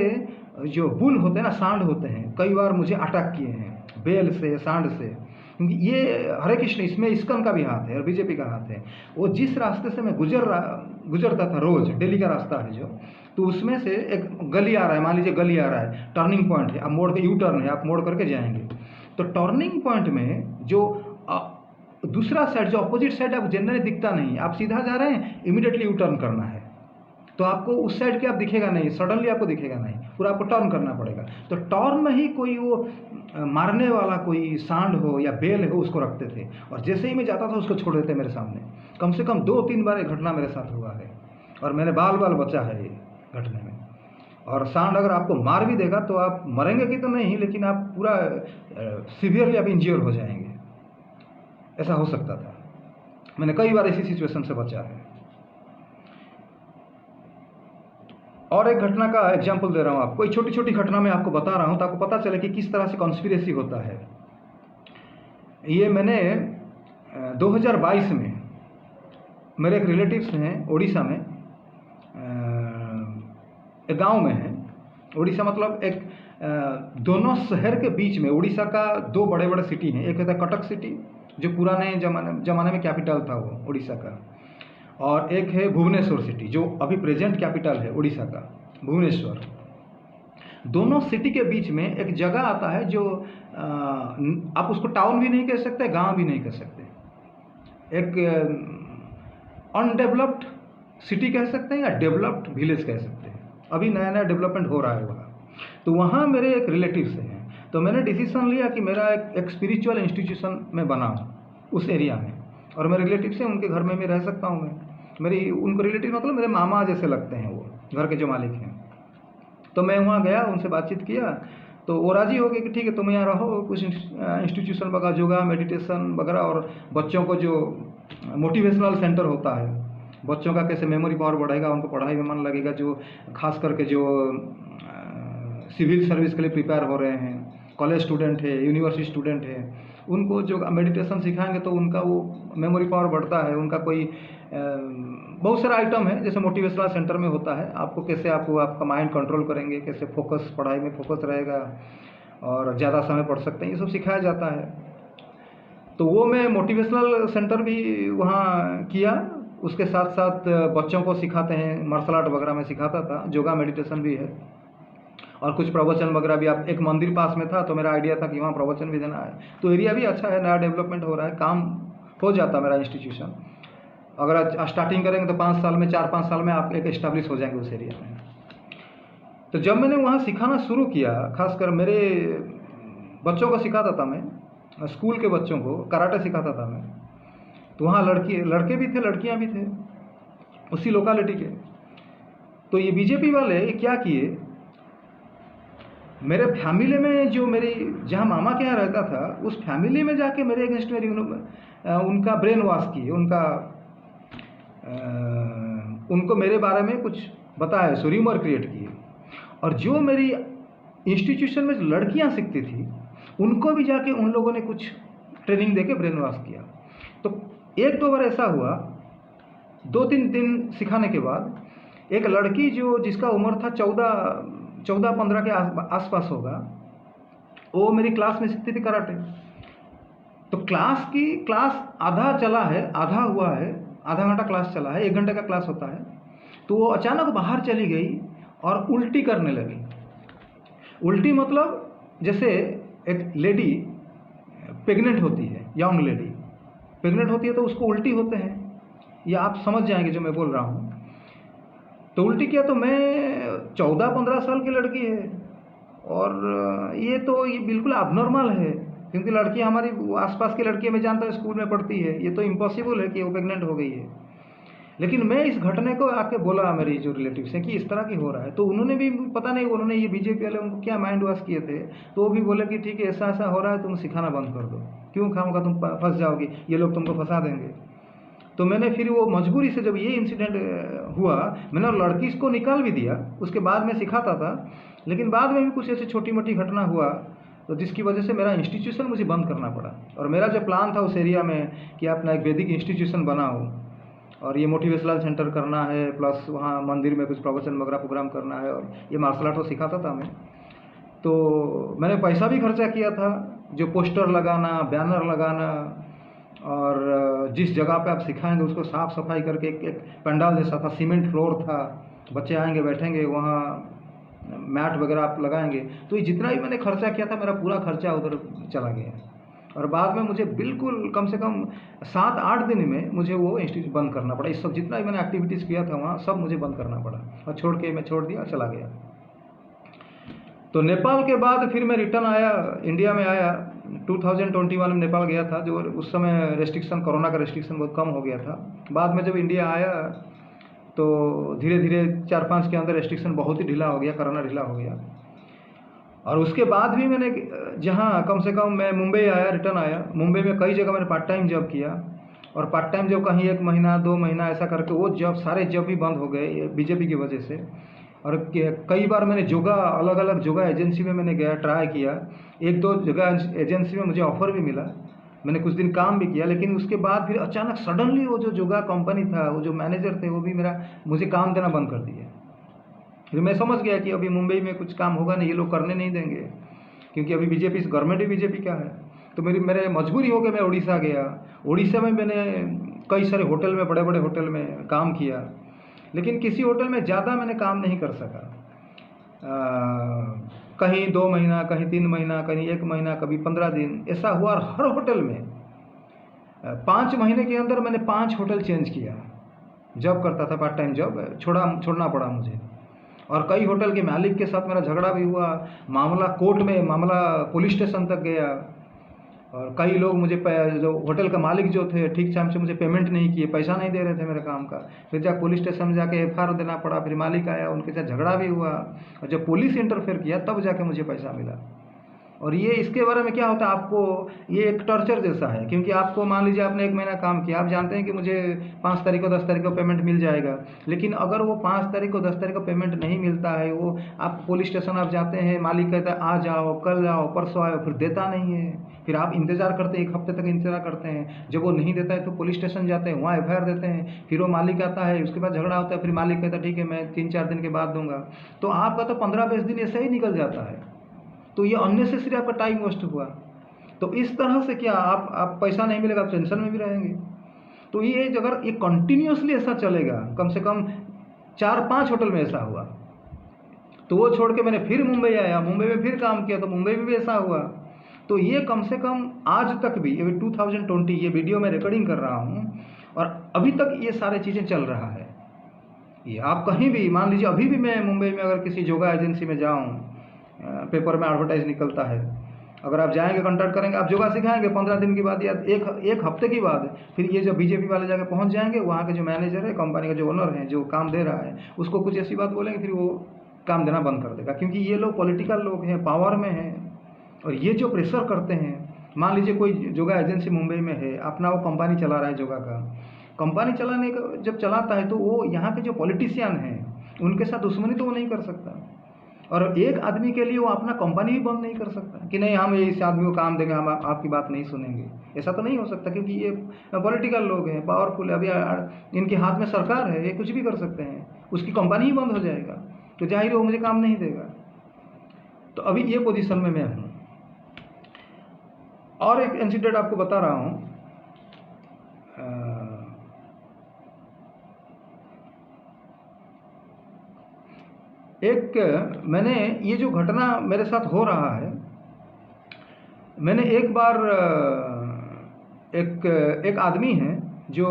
जो बुल होते हैं ना, सांड होते हैं, कई बार मुझे अटैक किए हैं बेल से, सांड से। क्योंकि ये हरे कृष्ण, इसमें इस्कॉन का भी हाथ है और बीजेपी का हाथ है। वो जिस रास्ते से मैं गुजरता था, रोज डेली का रास्ता है जो, तो उसमें से एक गली आ रहा है, मान लीजिए गली आ रहा है, टर्निंग पॉइंट है, अब मोड़ के यू टर्न है, आप मोड़ करके जाएंगे। तो टर्निंग पॉइंट में जो दूसरा साइड, जो अपोजिट साइड है, वो जनरली दिखता नहीं, आप सीधा जा रहे हैं, इमीडिएटली यू टर्न करना है, तो आपको उस साइड के आप दिखेगा नहीं, सडनली आपको दिखेगा नहीं, पूरा आपको टर्न करना पड़ेगा। तो टर्न में ही कोई वो मारने वाला कोई सांड हो या बेल हो, उसको रखते थे, और जैसे ही मैं जाता था उसको छोड़ देते मेरे सामने। कम से कम 2-3 बार ये घटना मेरे साथ हुआ है और मैंने बाल बचा है ये घटने में। और सांड अगर आपको मार भी देगा तो आप मरेंगे कि तो नहीं, लेकिन आप पूरा सीवियरली आप इंज्योर हो जाएंगे, ऐसा हो सकता था। मैंने कई बार ऐसी सिचुएशन से बचा है। और एक घटना का एग्जाम्पल दे रहा हूँ आपको, छोटी छोटी घटना मैं आपको बता रहा हूँ ताकि पता चले कि किस तरह से कॉन्स्पिरेसी होता है। ये मैंने 2022 में, मेरे एक रिलेटिव्स हैं उड़ीसा में, एक गांव में है। उड़ीसा मतलब एक दोनों शहर के बीच में, उड़ीसा का 2 बड़े बड़े सिटी हैं। एक होता है कटक सिटी, जो पुराने जमाने में कैपिटल था वो उड़ीसा का, और एक है भुवनेश्वर सिटी, जो अभी प्रेजेंट कैपिटल है उड़ीसा का, भुवनेश्वर। दोनों सिटी के बीच में एक जगह आता है जो आप उसको टाउन भी नहीं कह सकते, गांव भी नहीं कह सकते, एक अनडेवलप्ड सिटी कह सकते हैं या डेवलप्ड विलेज कह सकते हैं। अभी नया नया डेवलपमेंट हो रहा है वहाँ। तो वहाँ मेरे एक रिलेटिव्स हैं, तो मैंने डिसीजन लिया कि मेरा एक स्पिरिचुअल इंस्टीट्यूशन में बनाऊँ, उस एरिया में, और मेरे रिलेटिव से उनके घर में मैं रह सकता हूँ। मैं मेरी उनको रिलेटिव मतलब मेरे मामा जैसे लगते हैं, वो घर के जो मालिक हैं। तो मैं वहाँ गया, उनसे बातचीत किया, तो वो राज़ी हो गए कि ठीक है तुम यहाँ रहो, कुछ इंस्टीट्यूशन वगैरह, योगा, मेडिटेशन वगैरह, और बच्चों को जो मोटिवेशनल सेंटर होता है, बच्चों का कैसे मेमोरी पावर बढ़ेगा, उनको पढ़ाई में मन लगेगा, जो खास करके जो सिविल सर्विस के लिए प्रिपेयर हो रहे हैं, कॉलेज स्टूडेंट है, यूनिवर्सिटी स्टूडेंट है, उनको जो मेडिटेशन सिखाएंगे तो उनका वो मेमोरी पावर बढ़ता है। उनका कोई बहुत सारा आइटम है, जैसे मोटिवेशनल सेंटर में होता है, आपको कैसे आपको आपका माइंड कंट्रोल करेंगे, कैसे फोकस, पढ़ाई में फोकस रहेगा और ज़्यादा समय पढ़ सकते हैं, ये सब सिखाया जाता है। तो वो मैं मोटिवेशनल सेंटर भी वहाँ किया, उसके साथ साथ बच्चों को सिखाते हैं, मार्शल आर्ट वगैरह में सिखाता था, योगा मेडिटेशन भी है, और कुछ प्रवचन वगैरह भी। आप एक मंदिर पास में था तो मेरा आइडिया था कि वहाँ प्रवचन भी देना है। तो एरिया भी अच्छा है, नया डेवलपमेंट हो रहा है, काम हो जाता मेरा इंस्टीट्यूशन। अगर आज स्टार्टिंग करेंगे तो 5 साल में, 4-5 साल में आप एक एस्टेब्लिश हो जाएंगे उस एरिया में। तो जब मैंने वहाँ सिखाना शुरू किया, खासकर मेरे बच्चों को सिखाता था मैं, स्कूल के बच्चों को कराटे सिखाता था मैं। तो वहाँ लड़के भी थे, लड़कियाँ भी थे, उसी लोकेलिटी के। तो ये बीजेपी वाले क्या किए, मेरे फैमिली में जो मेरी जहाँ मामा के यहाँ रहता था, उस फैमिली में जाके मेरे अगेंस्ट मेरी उनका ब्रेन वॉश किए, उनको मेरे बारे में कुछ बताया, सो र्यूमर क्रिएट किए। और जो मेरी इंस्टीट्यूशन में लड़कियां सीखती थी, उनको भी जाके उन लोगों ने कुछ ट्रेनिंग देके ब्रेन वॉश किया। तो 1-2 बार ऐसा हुआ, 2-3 दिन सिखाने के बाद एक लड़की जिसका उम्र था 14-15 के आसपास होगा, वो मेरी क्लास में सीखती थी कराटे। तो क्लास आधा चला है, आधा हुआ है, आधा घंटा क्लास चला है, 1 घंटे का क्लास होता है। तो वो अचानक बाहर चली गई और उल्टी करने लगी। उल्टी मतलब जैसे एक लेडी प्रेग्नेंट होती है, यंग लेडी प्रेग्नेंट होती है तो उसको उल्टी होते हैं, या आप समझ जाएंगे जो मैं बोल रहा हूँ। तो उल्टी किया, तो मैं 14-15 साल की लड़की है, और ये बिल्कुल अबनॉर्मल है, क्योंकि लड़की हमारी आसपास की लड़की मैं जानता हूँ स्कूल में पढ़ती है, ये तो इम्पॉसिबल है कि वो प्रेग्नेंट हो गई है। लेकिन मैं इस घटने को आके बोला मेरी जो रिलेटिव से कि इस तरह की हो रहा है, तो उन्होंने भी पता नहीं, उन्होंने ये बीजेपी वाले उनको क्या माइंड वॉश किए थे, तो वो भी बोले कि ठीक है ऐसा ऐसा हो रहा है, तुम सिखाना बंद कर दो, क्यों खाऊंगा, तुम फंस जाओगी, ये लोग तुमको फंसा देंगे। तो मैंने फिर वो मजबूरी से, जब ये इंसिडेंट हुआ, मैंने लड़की को निकाल भी दिया, उसके बाद मैं सिखाता था। लेकिन बाद में भी कुछ ऐसी छोटी मोटी घटना हुआ, तो जिसकी वजह से मेरा इंस्टीट्यूशन मुझे बंद करना पड़ा। और मेरा जो प्लान था उस एरिया में कि अपना एक वैदिक इंस्टीट्यूशन बनाऊँ, और ये मोटिवेशनल सेंटर करना है, प्लस वहाँ मंदिर में कुछ प्रवचन वगैरह प्रोग्राम करना है, और ये मार्शल आर्ट तो सिखाता था मैं। तो मैंने पैसा भी खर्चा किया था, जो पोस्टर लगाना, बैनर लगाना, और जिस जगह पे आप सिखाएंगे उसको साफ़ सफाई करके एक पंडाल जैसा था, सीमेंट फ्लोर था, बच्चे आएंगे बैठेंगे, वहाँ मैट वगैरह आप लगाएंगे। तो ये जितना भी मैंने खर्चा किया था, मेरा पूरा खर्चा उधर चला गया। और बाद में मुझे बिल्कुल कम से कम 7-8 दिन में मुझे वो इंस्टीट्यूट बंद करना पड़ा। इस सब जितना भी मैंने एक्टिविटीज़ किया था वहाँ, सब मुझे बंद करना पड़ा, और मैं छोड़ दिया, चला गया। तो नेपाल के बाद फिर मैं रिटर्न आया, इंडिया में आया। 2021 में नेपाल गया था, जो उस समय रेस्ट्रिक्शन, कोरोना का रेस्ट्रिक्शन बहुत कम हो गया था। बाद में जब इंडिया आया तो धीरे धीरे 4-5 के अंदर रेस्ट्रिक्शन बहुत ही ढीला हो गया, कोरोना ढीला हो गया। और उसके बाद भी मैंने जहाँ कम से कम मैं मुंबई आया, रिटर्न आया, मुंबई में कई जगह मैंने पार्ट टाइम जॉब किया। और पार्ट टाइम जॉब कहीं 1 महीना 2 महीना ऐसा करके वो जॉब, सारे जॉब भी बंद हो गए बीजेपी की वजह से। और कई बार मैंने योगा, अलग अलग योगा एजेंसी में मैंने गया, ट्राई किया। 1-2 जगह एजेंसी में मुझे ऑफ़र भी मिला, मैंने कुछ दिन काम भी किया। लेकिन उसके बाद फिर अचानक सडनली वो जो योगा कंपनी था, वो जो मैनेजर थे, वो भी मुझे काम देना बंद कर दिया। फिर मैं समझ गया कि अभी मुंबई में कुछ काम होगा नहीं, ये लोग करने नहीं देंगे, क्योंकि अभी बीजेपी, गवर्नमेंट ही बीजेपी का है। तो मेरे मजबूरी हो गई, मैं उड़ीसा गया। उड़ीसा में मैंने कई सारे होटल में, बड़े बड़े होटल में काम किया, लेकिन किसी होटल में ज़्यादा मैंने काम नहीं कर सका। कहीं 2 महीना, कहीं 3 महीना, कहीं 1 महीना, कभी 15 दिन, ऐसा हुआ। और हर होटल में 5 महीने के अंदर मैंने 5 होटल चेंज किया। जॉब करता था, पार्ट टाइम जॉब छोड़ना पड़ा मुझे। और कई होटल के मालिक के साथ मेरा झगड़ा भी हुआ, मामला कोर्ट में, मामला पुलिस स्टेशन तक गया। और कई लोग मुझे जो होटल का मालिक जो थे ठीक टाइम से मुझे पेमेंट नहीं किए, पैसा नहीं दे रहे थे मेरे काम का। फिर जब पुलिस स्टेशन में जाके एफआईआर देना पड़ा, फिर मालिक आया, उनके साथ झगड़ा भी हुआ, और जब पुलिस इंटरफेयर किया तब जाके मुझे पैसा मिला। और ये इसके बारे में क्या होता है, आपको ये एक टॉर्चर जैसा है, क्योंकि आपको मान लीजिए आपने 1 महीना काम किया, आप जानते हैं कि मुझे 5 तारीख को 10 तारीख को पेमेंट मिल जाएगा, लेकिन अगर वो 5 तारीख को 10 तारीख को पेमेंट नहीं मिलता है, वो आप पुलिस स्टेशन आप जाते हैं, मालिक कहता है आ जाओ, कल आओ, परसों आओ, फिर देता नहीं है, फिर आप इंतज़ार करते हैं, 1 हफ्ते तक इंतज़ार करते हैं, जब वो नहीं देता है तो पुलिस स्टेशन जाते हैं, वहाँ एफआईआर देते हैं, फिर वो मालिक आता है, उसके बाद झगड़ा होता है, फिर मालिक कहता है ठीक है मैं 3-4 दिन के बाद दूंगा, तो आपका तो 15-20 दिन ऐसे ही निकल जाता है। तो ये अननेसेसरी आपका टाइम वेस्ट हुआ। तो इस तरह से क्या आप पैसा नहीं मिलेगा, आप टेंशन में भी रहेंगे। तो ये अगर ये कंटिन्यूसली ऐसा चलेगा, कम से कम 4-5 होटल में ऐसा हुआ, तो वो छोड़ के मैंने फिर मुंबई आया, मुंबई में फिर काम किया, तो मुंबई में भी ऐसा हुआ। तो ये कम से कम आज तक भी, ये 2020 ये वीडियो मैं रिकॉर्डिंग कर रहा हूँ और अभी तक ये सारी चीज़ें चल रहा है। ये आप कहीं भी मान लीजिए, अभी भी मैं मुंबई में अगर किसी योगा एजेंसी में जाऊँ, पेपर में एडवर्टाइज निकलता है, अगर आप जाएंगे कॉन्टैक्ट करेंगे, आप योगा सिखाएंगे, 15 दिन के बाद या एक हफ्ते के बाद फिर ये जो बीजेपी वाले जाके पहुंच जाएंगे, वहाँ के जो मैनेजर है, कंपनी का जो ओनर है, जो काम दे रहा है, उसको कुछ ऐसी बात बोलेंगे, फिर वो काम देना बंद कर देगा, क्योंकि ये लोग पॉलिटिकल लोग हैं, पावर में हैं, और ये जो प्रेशर करते हैं। मान लीजिए कोई योगा एजेंसी मुंबई में है, अपना वो कंपनी चला रहा है योगा का, कंपनी चलाने का जब चलाता है तो वो यहाँ के जो पॉलिटिशियन हैं उनके साथ दुश्मनी तो वो नहीं कर सकता, और एक आदमी के लिए वो अपना कंपनी भी बंद नहीं कर सकता कि नहीं हम इस आदमी को काम देंगे, हम आपकी बात नहीं सुनेंगे। ऐसा तो नहीं हो सकता, क्योंकि ये पॉलिटिकल लोग हैं, पावरफुल, अभी इनके हाथ में सरकार है, ये कुछ भी कर सकते हैं, उसकी कंपनी ही बंद हो जाएगा, तो जाहिर है वो मुझे काम नहीं देगा। तो अभी ये पोजीशन में मैं हूँ। और एक इंसिडेंट आपको बता रहा हूँ। मैंने ये जो घटना मेरे साथ हो रहा है, मैंने एक बार एक आदमी है जो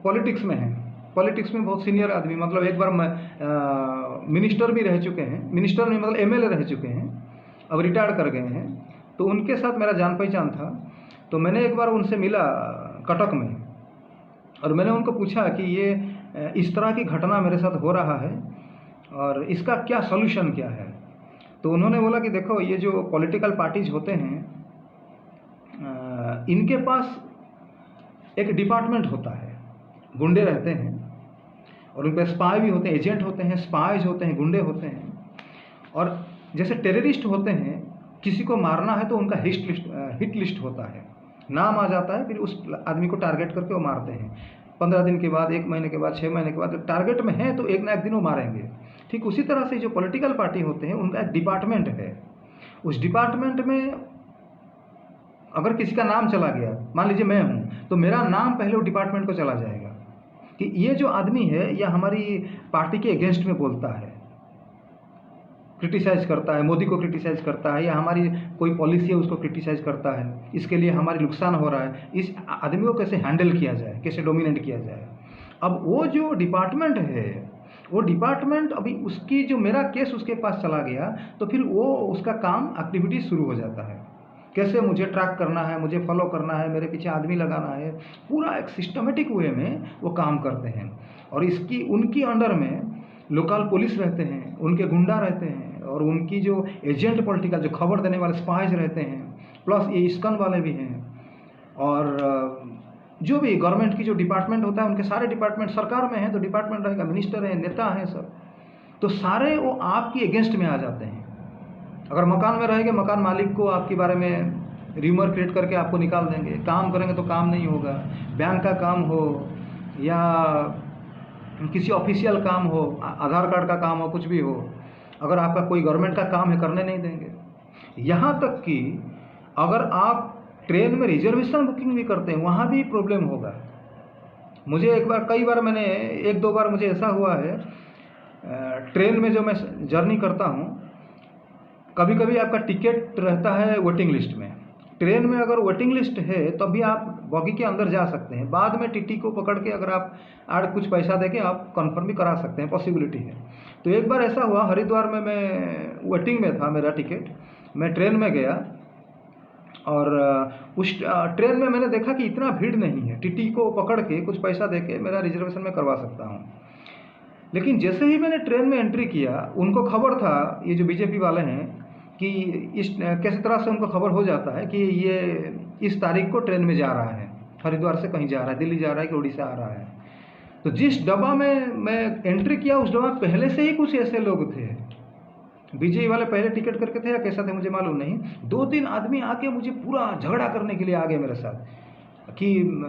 पॉलिटिक्स में है, पॉलिटिक्स में बहुत सीनियर आदमी, मतलब एक बार मिनिस्टर भी रह चुके हैं, मिनिस्टर में मतलब एमएलए रह चुके हैं, अब रिटायर कर गए हैं। तो उनके साथ मेरा जान पहचान था। तो मैंने एक बार उनसे मिला कटक में, और मैंने उनको पूछा कि ये इस तरह की घटना मेरे साथ हो रहा है और इसका क्या सॉल्यूशन क्या है। तो उन्होंने बोला कि देखो, ये जो पॉलिटिकल पार्टीज होते हैं, इनके पास एक डिपार्टमेंट होता है, गुंडे रहते हैं, और उनके स्पाई भी होते हैं, एजेंट होते हैं, स्पाइज होते हैं, गुंडे होते हैं। और जैसे टेररिस्ट होते हैं, किसी को मारना है तो उनका हिट लिस्ट होता है, नाम आ जाता है, फिर उस आदमी को टारगेट करके वो मारते हैं। 15 दिन के बाद, 1 महीने के बाद, 6 महीने के बाद, जब टारगेट में है तो एक ना एक दिन वो मारेंगे। ठीक उसी तरह से जो पॉलिटिकल पार्टी होते हैं, उनका एक डिपार्टमेंट है। उस डिपार्टमेंट में अगर किसी का नाम चला गया, मान लीजिए मैं हूँ, तो मेरा नाम पहले वो डिपार्टमेंट को चला जाएगा कि ये जो आदमी है यह हमारी पार्टी के अगेंस्ट में बोलता है, क्रिटिसाइज करता है, मोदी को क्रिटिसाइज करता है, या हमारी कोई पॉलिसी है उसको क्रिटिसाइज करता है, इसके लिए हमारी नुकसान हो रहा है, इस आदमी को कैसे हैंडल किया जाए, कैसे डोमिनेट किया जाए। अब वो जो डिपार्टमेंट है, वो डिपार्टमेंट अभी उसकी जो मेरा केस उसके पास चला गया, तो फिर वो उसका काम एक्टिविटी शुरू हो जाता है, कैसे मुझे ट्रैक करना है, मुझे फॉलो करना है, मेरे पीछे आदमी लगाना है, पूरा एक सिस्टमेटिक वे में वो काम करते हैं। और इसकी उनकी अंडर में लोकल पुलिस रहते हैं, उनके गुंडा रहते हैं, और उनकी जो एजेंट पॉलिटिकल, जो खबर देने वाले स्पाइज रहते हैं, प्लस ये इस्कन वाले भी हैं, और जो भी गवर्नमेंट की जो डिपार्टमेंट होता है, उनके सारे डिपार्टमेंट सरकार में हैं तो डिपार्टमेंट रहेगा, मिनिस्टर हैं, नेता हैं सब, तो सारे वो आपकी अगेंस्ट में आ जाते हैं। अगर मकान में रहेंगे, मकान मालिक को आपके बारे में र्यूमर क्रिएट करके आपको निकाल देंगे, काम करेंगे तो काम नहीं होगा, बैंक का काम हो या किसी ऑफिशियल काम हो, आधार कार्ड का काम हो, कुछ भी हो, अगर आपका कोई गवर्नमेंट का काम है करने नहीं देंगे। यहाँ तक कि अगर आप ट्रेन में रिजर्वेशन बुकिंग भी करते हैं, वहाँ भी प्रॉब्लम होगा। मुझे कई बार मैंने 1-2 बार मुझे ऐसा हुआ है, ट्रेन में जो मैं जर्नी करता हूँ, कभी कभी आपका टिकट रहता है वेटिंग लिस्ट में। ट्रेन में अगर वेटिंग लिस्ट है तो भी आप बॉगी के अंदर जा सकते हैं, बाद में टीटी को पकड़ के अगर आप कुछ पैसा देके आप कंफर्म भी करा सकते हैं, पॉसिबिलिटी है। तो एक बार ऐसा हुआ, हरिद्वार में मैं वेटिंग में था, मेरा टिकट, मैं ट्रेन में गया और उस ट्रेन में मैंने देखा कि इतना भीड़ नहीं है, टीटी को पकड़ के कुछ पैसा दे के मेरा रिजर्वेशन में करवा सकता हूँ। लेकिन जैसे ही मैंने ट्रेन में एंट्री किया, उनको खबर था, ये जो बीजेपी वाले हैं, कि इस किसी तरह से उनको खबर हो जाता है कि ये इस तारीख को ट्रेन में जा रहा है, हरिद्वार से कहीं जा रहा है, दिल्ली जा रहा है कि उड़ीसा आ रहा है। तो जिस डब्बा में मैं एंट्री किया, उस डब्बा में पहले से ही कुछ ऐसे लोग थे, बीजेपी वाले पहले टिकट करके थे या कैसा थे मुझे मालूम नहीं। 2-3 आदमी आके मुझे पूरा झगड़ा करने के लिए आ गए मेरे साथ कि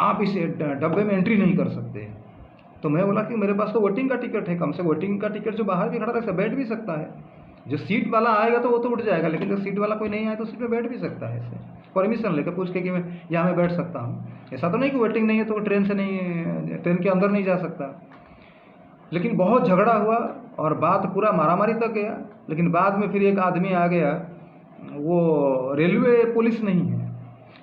आप इस डब्बे में एंट्री नहीं कर सकते। तो मैं बोला कि मेरे पास तो वोटिंग का टिकट है, कम से वोटिंग का टिकट जो बाहर भी खड़ा रहे बैठ भी सकता है, जो सीट वाला आएगा तो वो तो उठ जाएगा, लेकिन जो सीट वाला कोई नहीं आए तो सीट पे बैठ भी सकता है, ऐसे परमिशन लेकर पूछ के कि मैं यहाँ में बैठ सकता हूँ। ऐसा तो नहीं कि वेटिंग नहीं है तो ट्रेन से नहीं, ट्रेन के अंदर नहीं जा सकता। लेकिन बहुत झगड़ा हुआ और बात पूरा मारामारी तक गया। लेकिन बाद में फिर एक आदमी आ गया, वो रेलवे पुलिस नहीं है,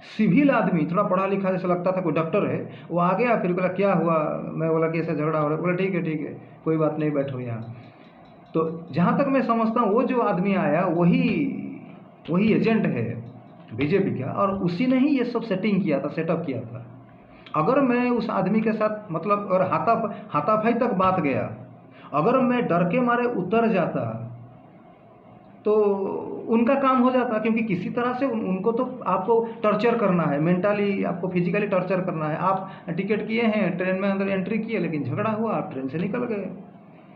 सिविल आदमी, थोड़ा पढ़ा लिखा जैसा लगता था, कोई डॉक्टर है, वो आ गया। फिर बोला क्या हुआ, मैं बोला कि ऐसा झगड़ा हो रहा है। बोला ठीक है कोई बात नहीं, बैठो यहाँ। तो जहाँ तक मैं समझता हूँ वो जो आदमी आया वही एजेंट है बीजेपी का, और उसी ने ही ये सब सेटिंग किया था, सेटअप किया था। अगर मैं उस आदमी के साथ मतलब और हाथापाई तक बात गया, अगर मैं डर के मारे उतर जाता तो उनका काम हो जाता, क्योंकि किसी तरह से उनको तो आपको टॉर्चर करना है, मेंटली आपको फिजिकली टॉर्चर करना है। आप टिकट किए हैं, ट्रेन में अंदर एंट्री किए, लेकिन झगड़ा हुआ, आप ट्रेन से निकल गए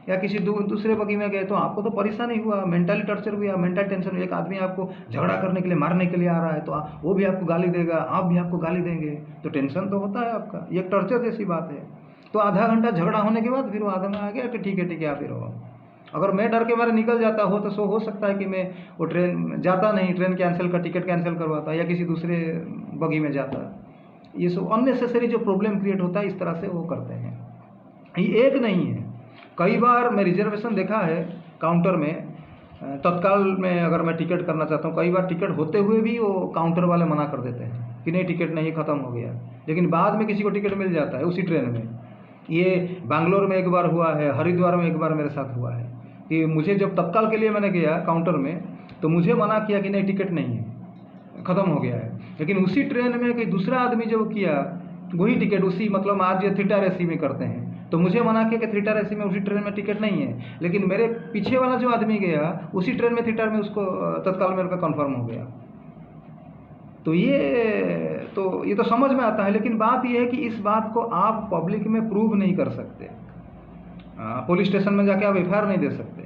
या किसी दूसरे बगी में गए, तो आपको तो परेशानी हुआ, मेंटली टॉर्चर हुआ, मेंटल टेंशन। एक आदमी आपको झगड़ा करने के लिए, मारने के लिए आ रहा है, तो वो भी आपको गाली देगा, आप भी आपको गाली देंगे, तो टेंशन तो होता है आपका, ये एक टॉर्चर जैसी बात है। तो आधा घंटा झगड़ा होने के बाद फिर वो आदमी आ गया कि ठीक है आप ही रहो। अगर मैं डर के मारे निकल जाता हो तो हो सकता है कि मैं वो ट्रेन जाता नहीं, ट्रेन कैंसिल का टिकट कैंसिल करवाता या किसी दूसरे बगी में जाता। ये सब अननेसेसरी जो प्रॉब्लम क्रिएट होता है, इस तरह से वो करते हैं। ये एक नहीं है, कई बार मैं रिजर्वेशन देखा है काउंटर में, तत्काल में अगर मैं टिकट करना चाहता हूँ, कई बार टिकट होते हुए भी वो काउंटर वाले मना कर देते हैं कि नहीं टिकट नहीं, ख़त्म हो गया। लेकिन बाद में किसी को टिकट मिल जाता है उसी ट्रेन में। ये बैंगलोर में एक बार हुआ है, हरिद्वार में एक बार मेरे साथ हुआ है कि मुझे जब तत्काल के लिए मैंने गया काउंटर में, तो मुझे मना किया कि नहीं टिकट नहीं है, ख़त्म हो गया है। लेकिन उसी ट्रेन में कोई दूसरा आदमी जब किया वही टिकट, उसी मतलब आज ये थ्री टायर एसी में करते हैं, तो मुझे मना किया कि थ्री टायर एसी में उसी ट्रेन में टिकट नहीं है। लेकिन मेरे पीछे वाला जो आदमी गया उसी ट्रेन में थ्री टायर में, उसको तत्काल में उनका कन्फर्म हो गया। तो ये तो समझ में आता है। लेकिन बात यह है कि इस बात को आप पब्लिक में प्रूव नहीं कर सकते, पुलिस स्टेशन में जाके आप एफआईआर नहीं दे सकते,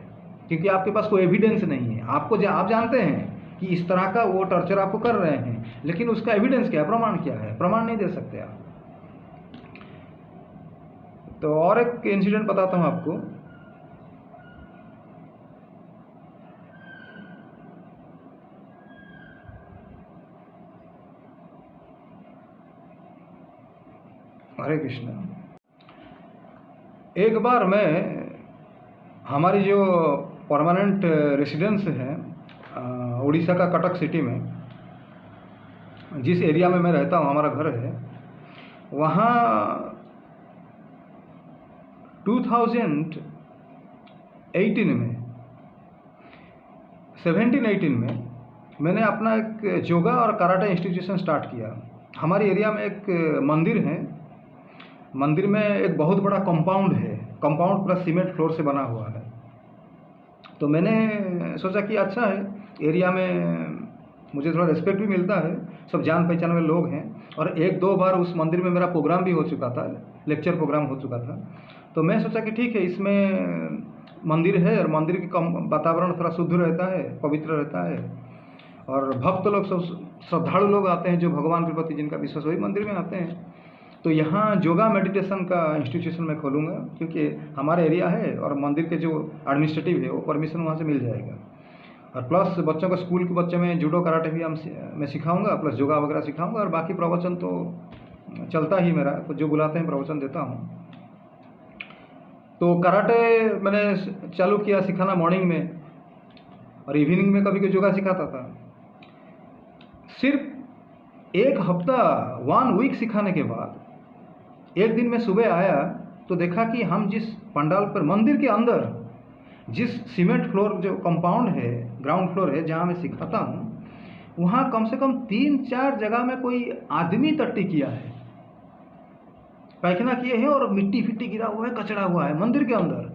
क्योंकि आपके पास कोई एविडेंस नहीं है। आप जानते हैं कि इस तरह का वो टॉर्चर आपको कर रहे हैं, लेकिन उसका एविडेंस क्या है, प्रमाण क्या है, प्रमाण नहीं दे सकते आप। तो और एक इंसिडेंट बताता हूँ आपको। हरे कृष्णा। एक बार मैं, हमारी जो परमानेंट रेसिडेंस है उड़ीसा का कटक सिटी में, जिस एरिया में मैं रहता हूँ, हमारा घर है वहाँ 2018 में मैंने अपना एक योगा और कराटे इंस्टीट्यूशन स्टार्ट किया। हमारे एरिया में एक मंदिर है, मंदिर में एक बहुत बड़ा कंपाउंड है, कंपाउंड पूरा सीमेंट फ्लोर से बना हुआ है। तो मैंने सोचा कि अच्छा है, एरिया में मुझे थोड़ा रिस्पेक्ट भी मिलता है, सब जान पहचान में लोग हैं, और 1-2 बार उस मंदिर में मेरा प्रोग्राम भी हो चुका था, लेक्चर प्रोग्राम हो चुका था। तो मैं सोचा कि ठीक है, इसमें मंदिर है और मंदिर के वातावरण थोड़ा शुद्ध रहता है, पवित्र रहता है, और भक्त लोग, सब श्रद्धालु लोग आते हैं जो भगवान के प्रति जिनका विश्वास, वही मंदिर में आते हैं। तो यहाँ योगा मेडिटेशन का इंस्टीट्यूशन मैं खोलूँगा, क्योंकि हमारा एरिया है और मंदिर के जो एडमिनिस्ट्रेटिव है वो परमिशन वहाँ से मिल जाएगा। और प्लस बच्चों को, स्कूल के बच्चे में जूडो कराटे भी मैं सिखाऊंगा, प्लस योगा वगैरह सिखाऊंगा, और बाकी प्रवचन तो चलता ही मेरा, तो जो बुलाते हैं प्रवचन देता हूँ। तो कराटे मैंने चालू किया सिखाना मॉर्निंग में, और इवनिंग में कभी कोई योगा सिखाता था। सिर्फ 1 हफ्ता 1 वीक सिखाने के बाद एक दिन मैं सुबह आया तो देखा कि हम जिस पंडाल पर, मंदिर के अंदर जिस सीमेंट फ्लोर जो कंपाउंड है, ग्राउंड फ्लोर है, जहाँ मैं सिखाता हूँ, वहाँ कम से कम 3-4 जगह में कोई आदमी टट्टी किया है, पैखाना किए हैं और मिट्टी फिट्टी गिरा हुआ है, कचड़ा हुआ है मंदिर के अंदर।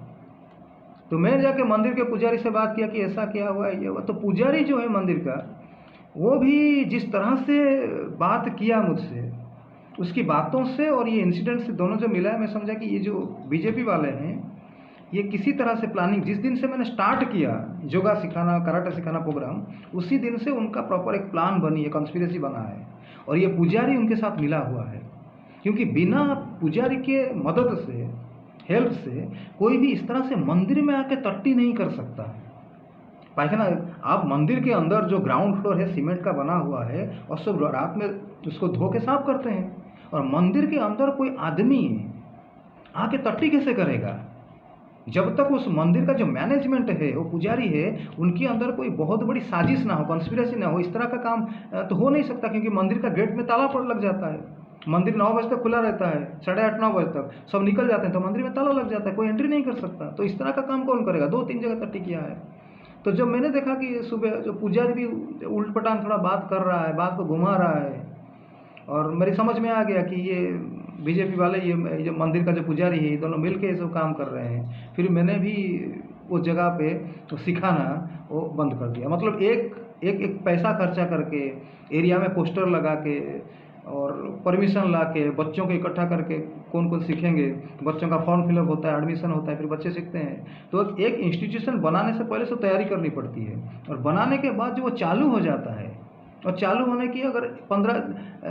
तो मैं जाके मंदिर के पुजारी से बात किया कि ऐसा क्या हुआ है, ये हुआ। तो पुजारी जो है मंदिर का, वो भी जिस तरह से बात किया मुझसे, उसकी बातों से और ये इंसिडेंट से दोनों जो मिला है, मैं समझा कि ये जो बीजेपी वाले हैं, ये किसी तरह से प्लानिंग, जिस दिन से मैंने स्टार्ट किया योगा सिखाना, कराटे सिखाना प्रोग्राम, उसी दिन से उनका प्रॉपर एक प्लान बनी है, कॉन्स्पिरेसी बना है, और ये पुजारी उनके साथ मिला हुआ है। क्योंकि बिना पुजारी के मदद से, हेल्प से, कोई भी इस तरह से मंदिर में आके टट्टी नहीं कर सकता। पायखाना आप मंदिर के अंदर जो ग्राउंड फ्लोर है सीमेंट का बना हुआ है, और सब रात में उसको धो के साफ करते हैं, और मंदिर के अंदर कोई आदमी आके टट्टी कैसे करेगा? जब तक उस मंदिर का जो मैनेजमेंट है, वो पुजारी है, उनके अंदर कोई बहुत बड़ी साजिश ना हो, कॉन्स्पिरेसी ना हो, इस तरह का काम तो हो नहीं सकता। क्योंकि मंदिर का गेट में ताला पड़ लग जाता है, मंदिर 9 बजे तक खुला रहता है, 8:30-9 बजे तक सब निकल जाते हैं, तो मंदिर में ताला लग जाता है, कोई एंट्री नहीं कर सकता। तो इस तरह का काम कौन करेगा? 2-3 जगह टट्टी किया है। तो जब मैंने देखा कि सुबह जो पुजारी भी उल्ट पटांग थोड़ा बात कर रहा है, बात को घुमा रहा है, और मेरी समझ में आ गया कि ये बीजेपी वाले, ये जो मंदिर का जो पुजारी है, ये दोनों मिल के ये सब काम कर रहे हैं। फिर मैंने भी उस जगह पे तो सिखाना वो बंद कर दिया। मतलब एक पैसा खर्चा करके, एरिया में पोस्टर लगा के और परमिशन ला के, बच्चों को इकट्ठा करके, कौन कौन सीखेंगे, बच्चों का फॉर्म फिलअप होता है, एडमिशन होता है, फिर बच्चे सीखते हैं। तो एक इंस्टीट्यूशन बनाने से पहले से तैयारी करनी पड़ती है, और बनाने के बाद जो वो चालू हो जाता है, और चालू होने की अगर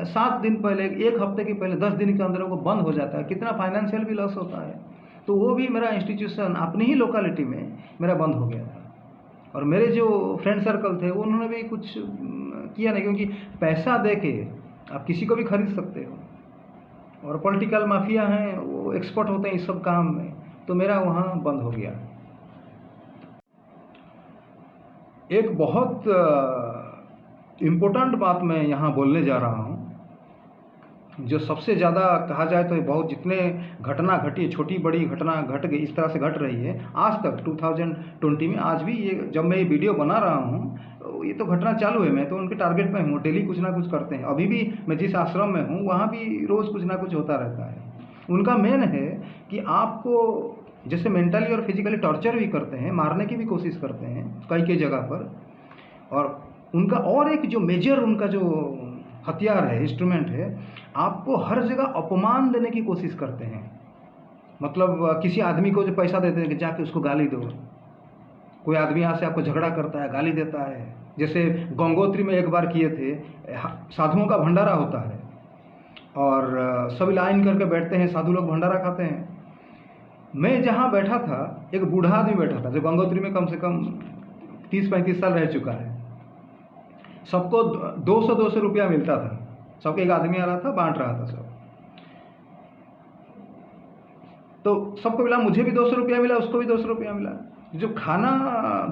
7 दिन पहले, 1 हफ्ते के पहले, 10 दिन के अंदर वो बंद हो जाता है, कितना फाइनेंशियल भी लॉस होता है। तो वो भी मेरा इंस्टीट्यूशन अपनी ही लोकेलिटी में मेरा बंद हो गया था। और मेरे जो फ्रेंड सर्कल थे, उन्होंने भी कुछ किया नहीं, क्योंकि पैसा दे के आप किसी को भी खरीद सकते हो, और पॉलिटिकल माफिया हैं, वो एक्सपर्ट होते हैं इस सब काम में। तो मेरा वहाँ बंद हो गया। एक बहुत इम्पोर्टेंट बात मैं यहाँ बोलने जा रहा हूँ, जो सबसे ज़्यादा कहा जाए तो बहुत, जितने घटना घटी, छोटी बड़ी घटना घट गई, इस तरह से घट रही है आज तक 2020 में, आज भी ये जब मैं ये वीडियो बना रहा हूँ, तो ये तो घटना चालू है। मैं तो उनके टारगेट में हूँ, डेली कुछ ना कुछ करते हैं। अभी भी मैं जिस आश्रम में हूँ, वहाँ भी रोज़ कुछ ना कुछ होता रहता है। उनका मेन है कि आपको जैसे मेंटली और फिजिकली टॉर्चर भी करते हैं, मारने की भी कोशिश करते हैं कई जगह पर। और उनका और एक जो मेजर उनका जो हथियार है, इंस्ट्रूमेंट है, आपको हर जगह अपमान देने की कोशिश करते हैं। मतलब किसी आदमी को जो पैसा देते हैं कि जाके उसको गाली दो, कोई आदमी यहाँ से आपको झगड़ा करता है, गाली देता है। जैसे गंगोत्री में एक बार किए थे, साधुओं का भंडारा होता है, और सभी लाइन करके बैठते हैं, साधु लोग भंडारा खाते हैं। मैं जहाँ बैठा था, एक बूढ़ा आदमी बैठा था, जो गंगोत्री में कम से कम 30-35 साल रह चुका है। सबको 200 रुपया मिलता था, सबको एक आदमी आ रहा था, बांट रहा था सब। तो सबको मिला, मुझे भी 200 रुपया मिला, उसको भी 200 रुपया मिला। जब खाना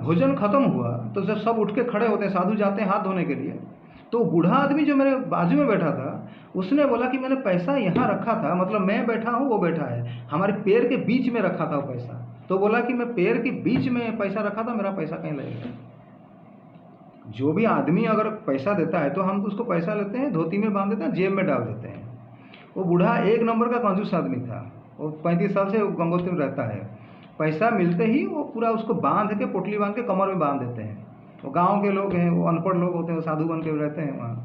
भोजन खत्म हुआ, तो जब सब उठ के खड़े होते हैं, साधु जाते हैं हाथ धोने के लिए, तो बूढ़ा आदमी जो मेरे बाजू में बैठा था, उसने बोला कि मैंने पैसा यहाँ रखा था, मतलब मैं बैठा हूँ, वो बैठा है, हमारे पैर के बीच में रखा था वो पैसा। तो बोला कि मैं पैर के बीच में पैसा रखा था, मेरा पैसा कहीं लगेगा। जो भी आदमी अगर पैसा देता है, तो हम उसको पैसा लेते हैं, धोती में बांध देते हैं, जेब में डाल देते हैं। वो बूढ़ा एक नंबर का कंजूस आदमी था, वो 35 साल से गंगोत्री में रहता है। पैसा मिलते ही वो पूरा उसको बांध के, पोटली बांध के कमर में बांध देते हैं। वो गांव के लोग हैं, वो अनपढ़ लोग होते हैं, वो साधु बन के रहते हैं वहाँ।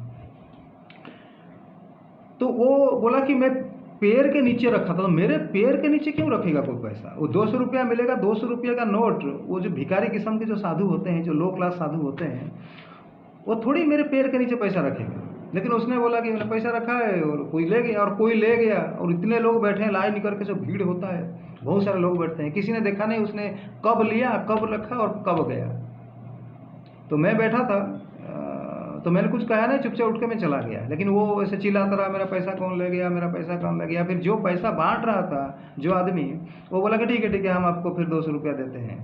तो वो बोला कि मैं पैर के नीचे रखा था। तो मेरे पैर के नीचे क्यों रखेगा कोई पैसा? वो 200 रुपया मिलेगा, 200 रुपये का नोट, वो जो भिखारी किस्म के जो साधु होते हैं, जो लो क्लास साधु होते हैं, वो थोड़ी मेरे पैर के नीचे पैसा रखेगा। लेकिन उसने बोला कि मैंने पैसा रखा है, और कोई ले गया, और कोई ले गया, और इतने लोग बैठे हैं लाइन करके, जो भीड़ होता है, बहुत सारे लोग बैठते हैं, किसी ने देखा नहीं उसने कब लिया, कब रखा और कब गया। तो मैं बैठा था, तो मैंने कुछ कहा नहीं, चुपचाप उठ के मैं चला गया। लेकिन वो ऐसे चिल्लाता रहा, मेरा पैसा कौन ले गया, मेरा पैसा कौन ले गया। फिर जो पैसा बांट रहा था जो आदमी, वो बोला कि ठीक है हम आपको फिर 200 रुपया देते हैं।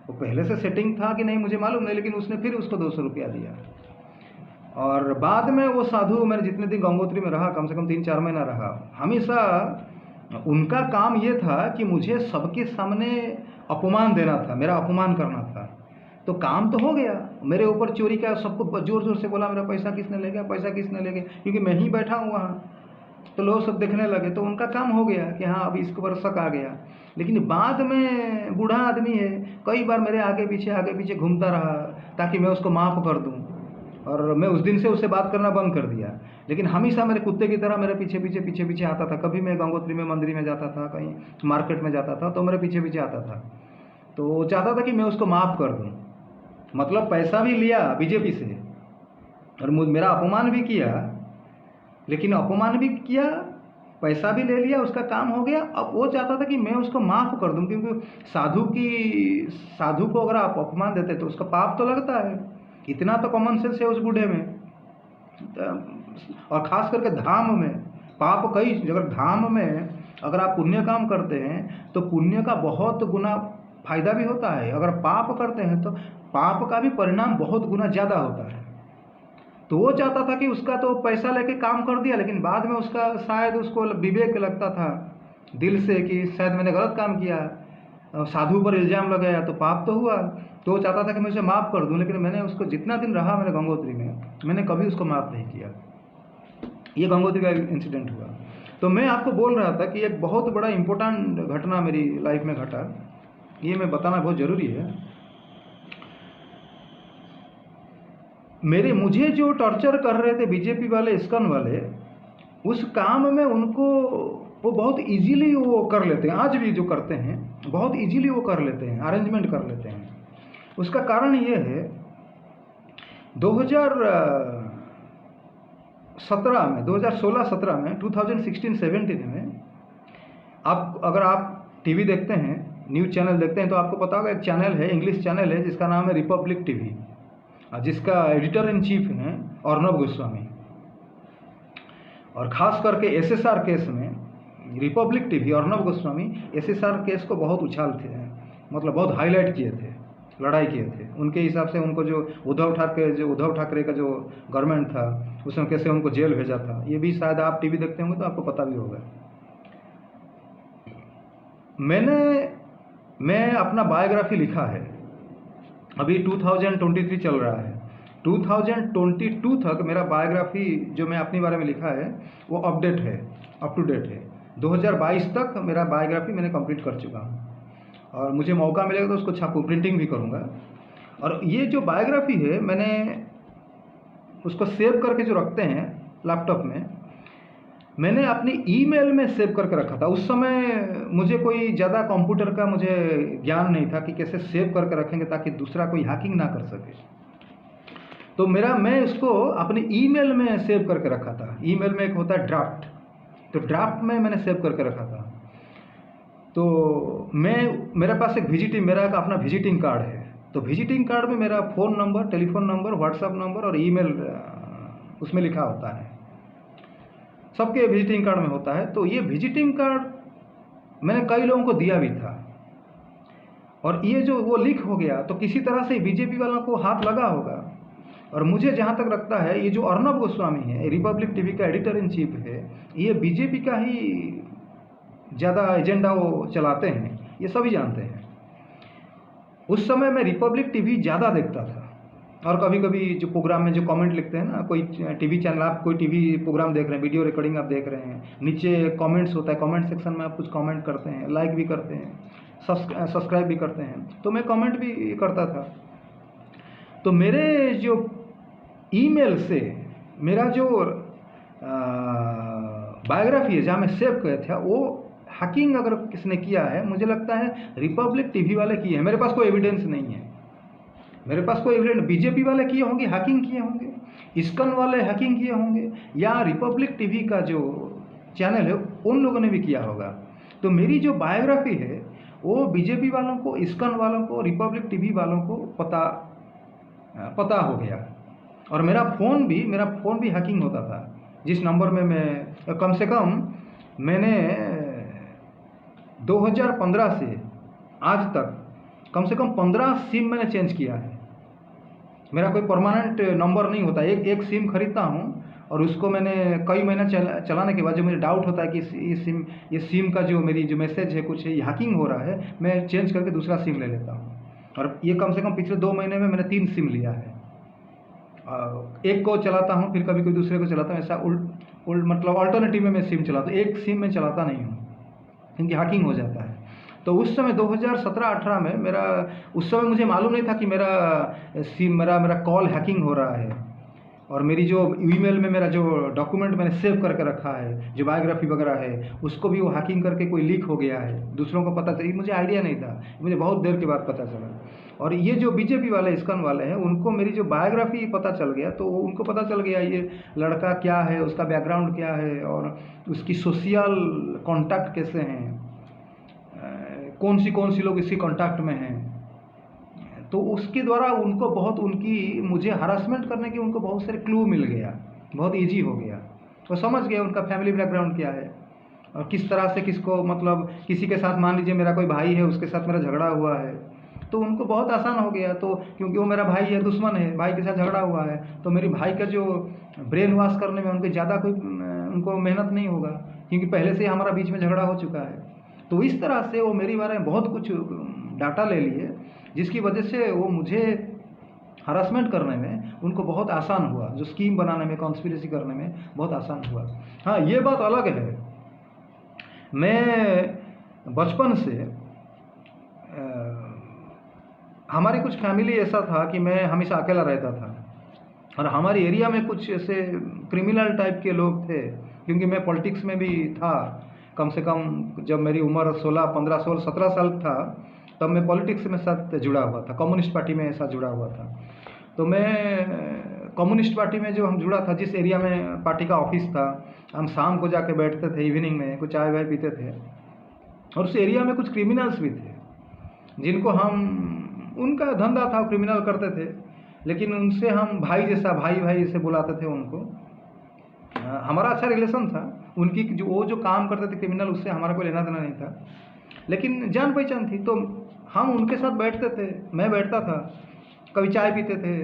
वो पहले से सेटिंग था कि नहीं मुझे मालूम नहीं, लेकिन उसने फिर उसको 200 रुपया दिया। और बाद में वो साधु, मैंने जितने दिन गंगोत्री में रहा, कम से कम 3-4 महीना रहा, हमेशा उनका काम ये था कि मुझे सबके सामने अपमान देना था, मेरा अपमान करना था। तो काम तो हो गया। मेरे ऊपर चोरी का सबको ज़ोर ज़ोर से बोला मेरा पैसा किसने ले गया, पैसा किसने ले गया, क्योंकि मैं ही बैठा हूँ वहाँ। तो लोग सब देखने लगे, तो उनका काम हो गया कि हाँ अब इसके ऊपर शक आ गया। लेकिन बाद में बूढ़ा आदमी है, कई बार मेरे आगे पीछे घूमता रहा ताकि मैं उसको माफ़ कर दूँ, और मैं उस दिन से उससे बात करना बंद कर दिया। लेकिन हमेशा मेरे कुत्ते की तरह मेरे पीछे आता था। कभी मैं गंगोत्री में मंदिर में जाता था, कहीं मार्केट में जाता था, तो मेरे पीछे आता था। तो वो चाहता था कि मैं उसको माफ़ कर दूँ। मतलब पैसा भी लिया बीजेपी से और मेरा अपमान भी किया, लेकिन अपमान भी किया, पैसा भी ले लिया, उसका काम हो गया। अब वो चाहता था कि मैं उसको माफ़ कर दूं, क्योंकि साधु को अगर आप अपमान देते तो उसका पाप तो लगता है। इतना तो कॉमन सेंस है उस बूढ़े में। और ख़ास करके धाम में पाप कई, अगर धाम में अगर आप पुण्य काम करते हैं तो पुण्य का बहुत गुना फायदा भी होता है। अगर पाप करते हैं तो पाप का भी परिणाम बहुत गुना ज़्यादा होता है। तो वो चाहता था कि उसका तो पैसा लेके काम कर दिया, लेकिन बाद में उसका शायद उसको विवेक लगता था दिल से कि शायद मैंने गलत काम किया, साधु पर इल्ज़ाम लगाया तो पाप तो हुआ। तो वो चाहता था कि मैं उसे माफ़ कर दूं, लेकिन मैंने उसको जितना दिन रहा मैंने गंगोत्री में, मैंने कभी उसको माफ़ नहीं किया। ये गंगोत्री का इंसिडेंट हुआ। तो मैं आपको बोल रहा था कि एक बहुत बड़ा इम्पोर्टेंट घटना मेरी लाइफ में घटा, ये मैं बताना बहुत ज़रूरी है। मुझे जो टॉर्चर कर रहे थे बीजेपी वाले, इस्कॉन वाले, उस काम में उनको वो बहुत इजीली वो कर लेते हैं। आज भी जो करते हैं बहुत इजीली वो कर लेते हैं, अरेंजमेंट कर लेते हैं। उसका कारण ये है 2017 में, 2016-17 में, 2016-17 में अगर आप टीवी देखते हैं, न्यूज़ चैनल देखते हैं, तो आपको पता होगा एक चैनल है, इंग्लिश चैनल है, जिसका नाम है रिपब्लिक टीवी, जिसका एडिटर इन चीफ हैं अर्नब गोस्वामी। और ख़ास करके एसएसआर केस में Republic TV, Arnab Goswami SSR case को बहुत उछालते हैं, मतलब बहुत हाईलाइट किए थे, लड़ाई किए थे। उनके हिसाब से उनको जो उद्धव ठाकरे का जो गवर्नमेंट था उसमें कैसे उनको जेल भेजा था, ये भी शायद आप टीवी देखते होंगे तो आपको पता भी होगा। मैं अपना बायोग्राफी लिखा है, अभी 2023 चल रहा है। 2022 तक मेरा बायोग्राफी जो मैं अपने बारे में लिखा है वो अप टू डेट है। 2022 तक मेरा बायोग्राफी मैंने कंप्लीट कर चुका हूँ, और मुझे मौका मिलेगा तो उसको छापू, प्रिंटिंग भी करूँगा। और ये जो बायोग्राफी है मैंने उसको सेव करके जो रखते हैं लैपटॉप में, मैंने अपनी ईमेल में सेव करके रखा था। उस समय मुझे कोई ज़्यादा कंप्यूटर का मुझे ज्ञान नहीं था कि कैसे सेव करके रखेंगे ताकि दूसरा कोई हैकिंग ना कर सके। तो मैं उसको अपनी ईमेल में सेव करके रखा था। ईमेल में एक होता है ड्राफ्ट, तो ड्राफ्ट में मैंने सेव करके रखा था। तो मेरे पास मेरा अपना विजिटिंग कार्ड है। तो विजिटिंग कार्ड में मेरा phone number, telephone number, WhatsApp number और ईमेल उसमें लिखा होता है। सबके विजिटिंग कार्ड में होता है। तो ये विजिटिंग कार्ड मैंने कई लोगों को दिया भी था, और ये जो वो लीक हो गया तो किसी तरह से बीजेपी वालों को हाथ लगा होगा। और मुझे जहाँ तक लगता है ये जो अर्नब गोस्वामी है, रिपब्लिक टीवी का एडिटर इन चीफ है, ये बीजेपी का ही ज़्यादा एजेंडा वो चलाते हैं, ये सभी जानते हैं। उस समय मैं रिपब्लिक टीवी ज़्यादा देखता था, और कभी कभी जो प्रोग्राम में जो कमेंट लिखते हैं ना, कोई टीवी चैनल, आप कोई टीवी प्रोग्राम देख रहे हैं, वीडियो रिकॉर्डिंग आप देख रहे हैं, नीचे कमेंट्स होता है, कमेंट सेक्शन में आप कुछ कमेंट करते हैं, लाइक भी करते हैं, सब्सक्राइब भी करते हैं, तो मैं कमेंट भी करता था। तो मेरे जो ईमेल से मेरा जो बायोग्राफी है जहाँ मैं सेव किया था, वो हैकिंग अगर किसने किया है, मुझे लगता है रिपब्लिक टीवी वाले किए हैं। मेरे पास कोई एविडेंस नहीं है, मेरे पास कोई एविडेंस। बीजेपी वाले किए होंगे, हैकिंग किए होंगे, इस्कॉन वाले हैकिंग किए होंगे, या रिपब्लिक टीवी का जो चैनल है उन लोगों ने भी किया होगा। तो मेरी जो बायोग्राफी है वो बीजेपी वालों को, इस्कॉन वालों को, रिपब्लिक टीवी वालों को पता हो गया। और मेरा फ़ोन भी हैकिंग होता था। जिस नंबर में मैं कम से कम मैंने 2015 से आज तक कम से कम 15 सिम मैंने चेंज किया है। मेरा कोई परमानेंट नंबर नहीं होता, एक सिम खरीदता हूँ और उसको मैंने कई महीना चलाने के बाद जो मुझे डाउट होता है कि ये सिम का जो मेरी जो मैसेज है कुछ हैकिंग हो रहा है, मैं चेंज करके दूसरा सिम ले लेता हूँ। और ये कम से कम पिछले 2 महीने में मैंने 3 सिम लिया है। एक को चलाता हूँ, फिर कभी कोई दूसरे को चलाता हूँ, ऐसा उल्ट मतलब अल्टरनेटिव में मैं सिम चलाता हूँ। एक सिम में चलाता नहीं हूँ क्योंकि हैकिंग हो जाता है। तो उस समय 2017-18 में मेरा, उस समय मुझे मालूम नहीं था कि मेरा कॉल हैकिंग हो रहा है, और मेरी जो ईमेल में मेरा जो डॉक्यूमेंट मैंने सेव करके रखा है, जो बायोग्राफी वगैरह है, उसको भी वो हैकिंग करके कोई लीक हो गया है, दूसरों को पता चली। मुझे आइडिया नहीं था, मुझे बहुत देर के बाद पता चला। और ये जो बीजेपी वाले इस्कॉन वाले हैं, उनको मेरी जो बायोग्राफी पता चल गया, तो उनको पता चल गया ये लड़का क्या है, उसका बैकग्राउंड क्या है, और उसकी सोशल कॉन्टैक्ट कैसे हैं, कौन सी लोग इसके कॉन्टैक्ट में हैं। तो उसके द्वारा उनको बहुत, उनकी मुझे हरासमेंट करने की उनको बहुत सारे क्लू मिल गया, बहुत इजी हो गया। तो समझ गया उनका फैमिली बैकग्राउंड क्या है, और किस तरह से किसको, मतलब किसी के साथ, मान लीजिए मेरा कोई भाई है, उसके साथ मेरा झगड़ा हुआ है, तो उनको बहुत आसान हो गया। तो क्योंकि वो मेरा भाई है, दुश्मन है, भाई के साथ झगड़ा हुआ है, तो मेरे भाई का जो ब्रेन वॉश करने में उनको ज़्यादा कोई उनको मेहनत नहीं होगा, क्योंकि पहले से हमारा बीच में झगड़ा हो चुका है। तो इस तरह से वो मेरी बारे में बहुत कुछ डाटा ले लिए, जिसकी वजह से वो मुझे हरासमेंट करने में उनको बहुत आसान हुआ, जो स्कीम बनाने में, कॉन्स्पिरेसी करने में बहुत आसान हुआ। हाँ, ये बात अलग है, मैं बचपन से हमारी कुछ फैमिली ऐसा था कि मैं हमेशा अकेला रहता था, और हमारे एरिया में कुछ ऐसे क्रिमिनल टाइप के लोग थे, क्योंकि मैं पॉलिटिक्स में भी था। कम से कम जब मेरी उम्र 17 साल था, तब मैं पॉलिटिक्स में साथ जुड़ा हुआ था, कम्युनिस्ट पार्टी में ऐसा जुड़ा हुआ था। तो मैं कम्युनिस्ट पार्टी में जो हम जुड़ा था, जिस एरिया में पार्टी का ऑफिस था, हम शाम को जाके बैठते थे, इवनिंग में कुछ चाय वाय पीते थे, और उस एरिया में कुछ क्रिमिनल्स भी थे, जिनको हम, उनका धंधा था, क्रिमिनल करते थे, लेकिन उनसे हम भाई जैसे बुलाते थे उनको। हमारा अच्छा रिलेशन था, उनकी जो काम करते थे क्रिमिनल, उससे हमारा कोई लेना देना नहीं था, लेकिन जान पहचान थी। तो हम उनके साथ बैठते थे, मैं बैठता था, कभी चाय पीते थे,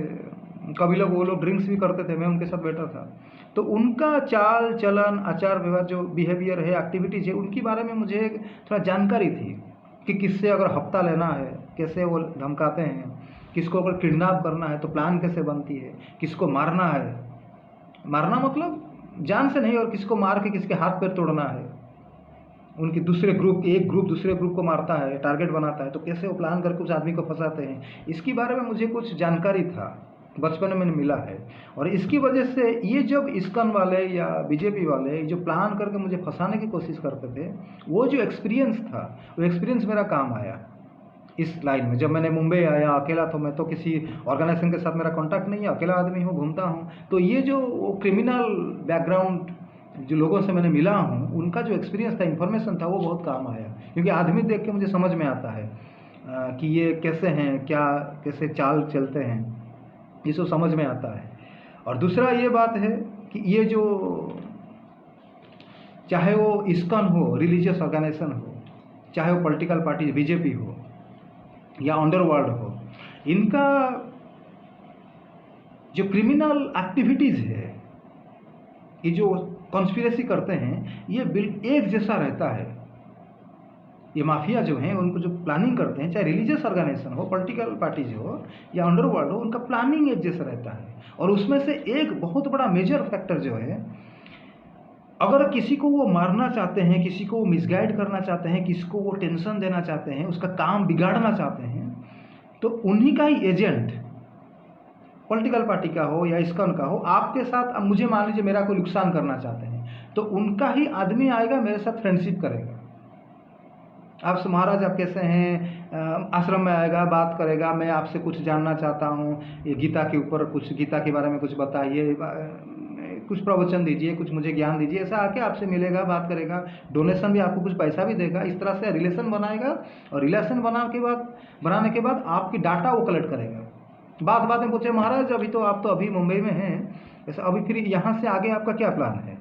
कभी वो लोग ड्रिंक्स भी करते थे, मैं उनके साथ बैठा था। तो उनका चाल चलन, आचार व्यवहार, जो बिहेवियर है, एक्टिविटीज़ है, उनके बारे में मुझे थोड़ा जानकारी थी कि किससे अगर हफ्ता लेना है, कैसे वो धमकाते हैं, किसको अगर किडनैप करना है तो प्लान कैसे बनती है, किसको मारना है, मारना मतलब जान से नहीं, और किसको मार के किसके हाथ पैर तोड़ना है, उनकी दूसरे ग्रुप, एक ग्रुप दूसरे ग्रुप को मारता है, टारगेट बनाता है, तो कैसे वो प्लान करके उस आदमी को फंसाते हैं, इसके बारे में मुझे कुछ जानकारी था, बचपन में मैंने मिला है। और इसकी वजह से ये जब इस्कॉन वाले या बीजेपी वाले जो प्लान करके मुझे फंसाने की कोशिश करते थे, वो जो एक्सपीरियंस था, वो एक्सपीरियंस मेरा काम आया इस लाइन में। जब मैंने मुंबई आया अकेला, तो मैं तो किसी ऑर्गेनाइजेशन के साथ मेरा कॉन्टैक्ट नहीं है, अकेला आदमी हूँ, घूमता हूँ, तो ये जो क्रिमिनल बैकग्राउंड जो लोगों से मैंने मिला हूँ, उनका जो एक्सपीरियंस था, इन्फॉर्मेशन था, वो बहुत काम आया, क्योंकि आदमी देख के मुझे समझ में आता है कि ये कैसे हैं, क्या कैसे चाल चलते हैं, ये सब समझ में आता है। और दूसरा ये बात है कि ये जो, चाहे वो इस्कॉन हो, रिलीजियस ऑर्गेनाइजेशन हो, चाहे वो पॉलिटिकल पार्टी बीजेपी हो या अंडरवर्ल्ड हो, इनका जो क्रिमिनल एक्टिविटीज़ है, ये जो कॉन्स्पिरेसी करते हैं, ये एक जैसा रहता है। ये माफिया जो हैं, उनको जो प्लानिंग करते हैं, चाहे रिलीजियस ऑर्गेनाइजेशन हो, पॉलिटिकल पार्टीज हो या अंडरवर्ल्ड हो, उनका प्लानिंग एक जैसा रहता है। और उसमें से एक बहुत बड़ा मेजर फैक्टर जो है, अगर किसी को वो मारना चाहते हैं, किसी को वो मिसगाइड करना चाहते हैं, किसी को वो टेंशन देना चाहते हैं, उसका काम बिगाड़ना चाहते हैं, तो उन्हीं का ही एजेंट, पॉलिटिकल पार्टी का हो या इस्कॉन का हो, आपके साथ, अब मुझे मान लीजिए मेरा कोई नुकसान करना चाहते हैं, तो उनका ही आदमी आएगा, मेरे साथ फ्रेंडशिप करेगा। आपसे, महाराज आप कैसे हैं, आश्रम में आएगा, बात करेगा, मैं आपसे कुछ जानना चाहता हूँ, ये गीता के ऊपर कुछ, गीता के बारे में कुछ बताइए, कुछ प्रवचन दीजिए, कुछ मुझे ज्ञान दीजिए, ऐसा आके आपसे मिलेगा, बात करेगा, डोनेशन भी, आपको कुछ पैसा भी देगा। इस तरह से रिलेशन बनाएगा, और रिलेशन बनाने के बाद आपकी डाटा वो कलेक्ट करेगा। बात में पूछे, महाराज अभी तो आप तो अभी मुंबई में हैं, ऐसा अभी फिर यहाँ से आगे आपका क्या प्लान है?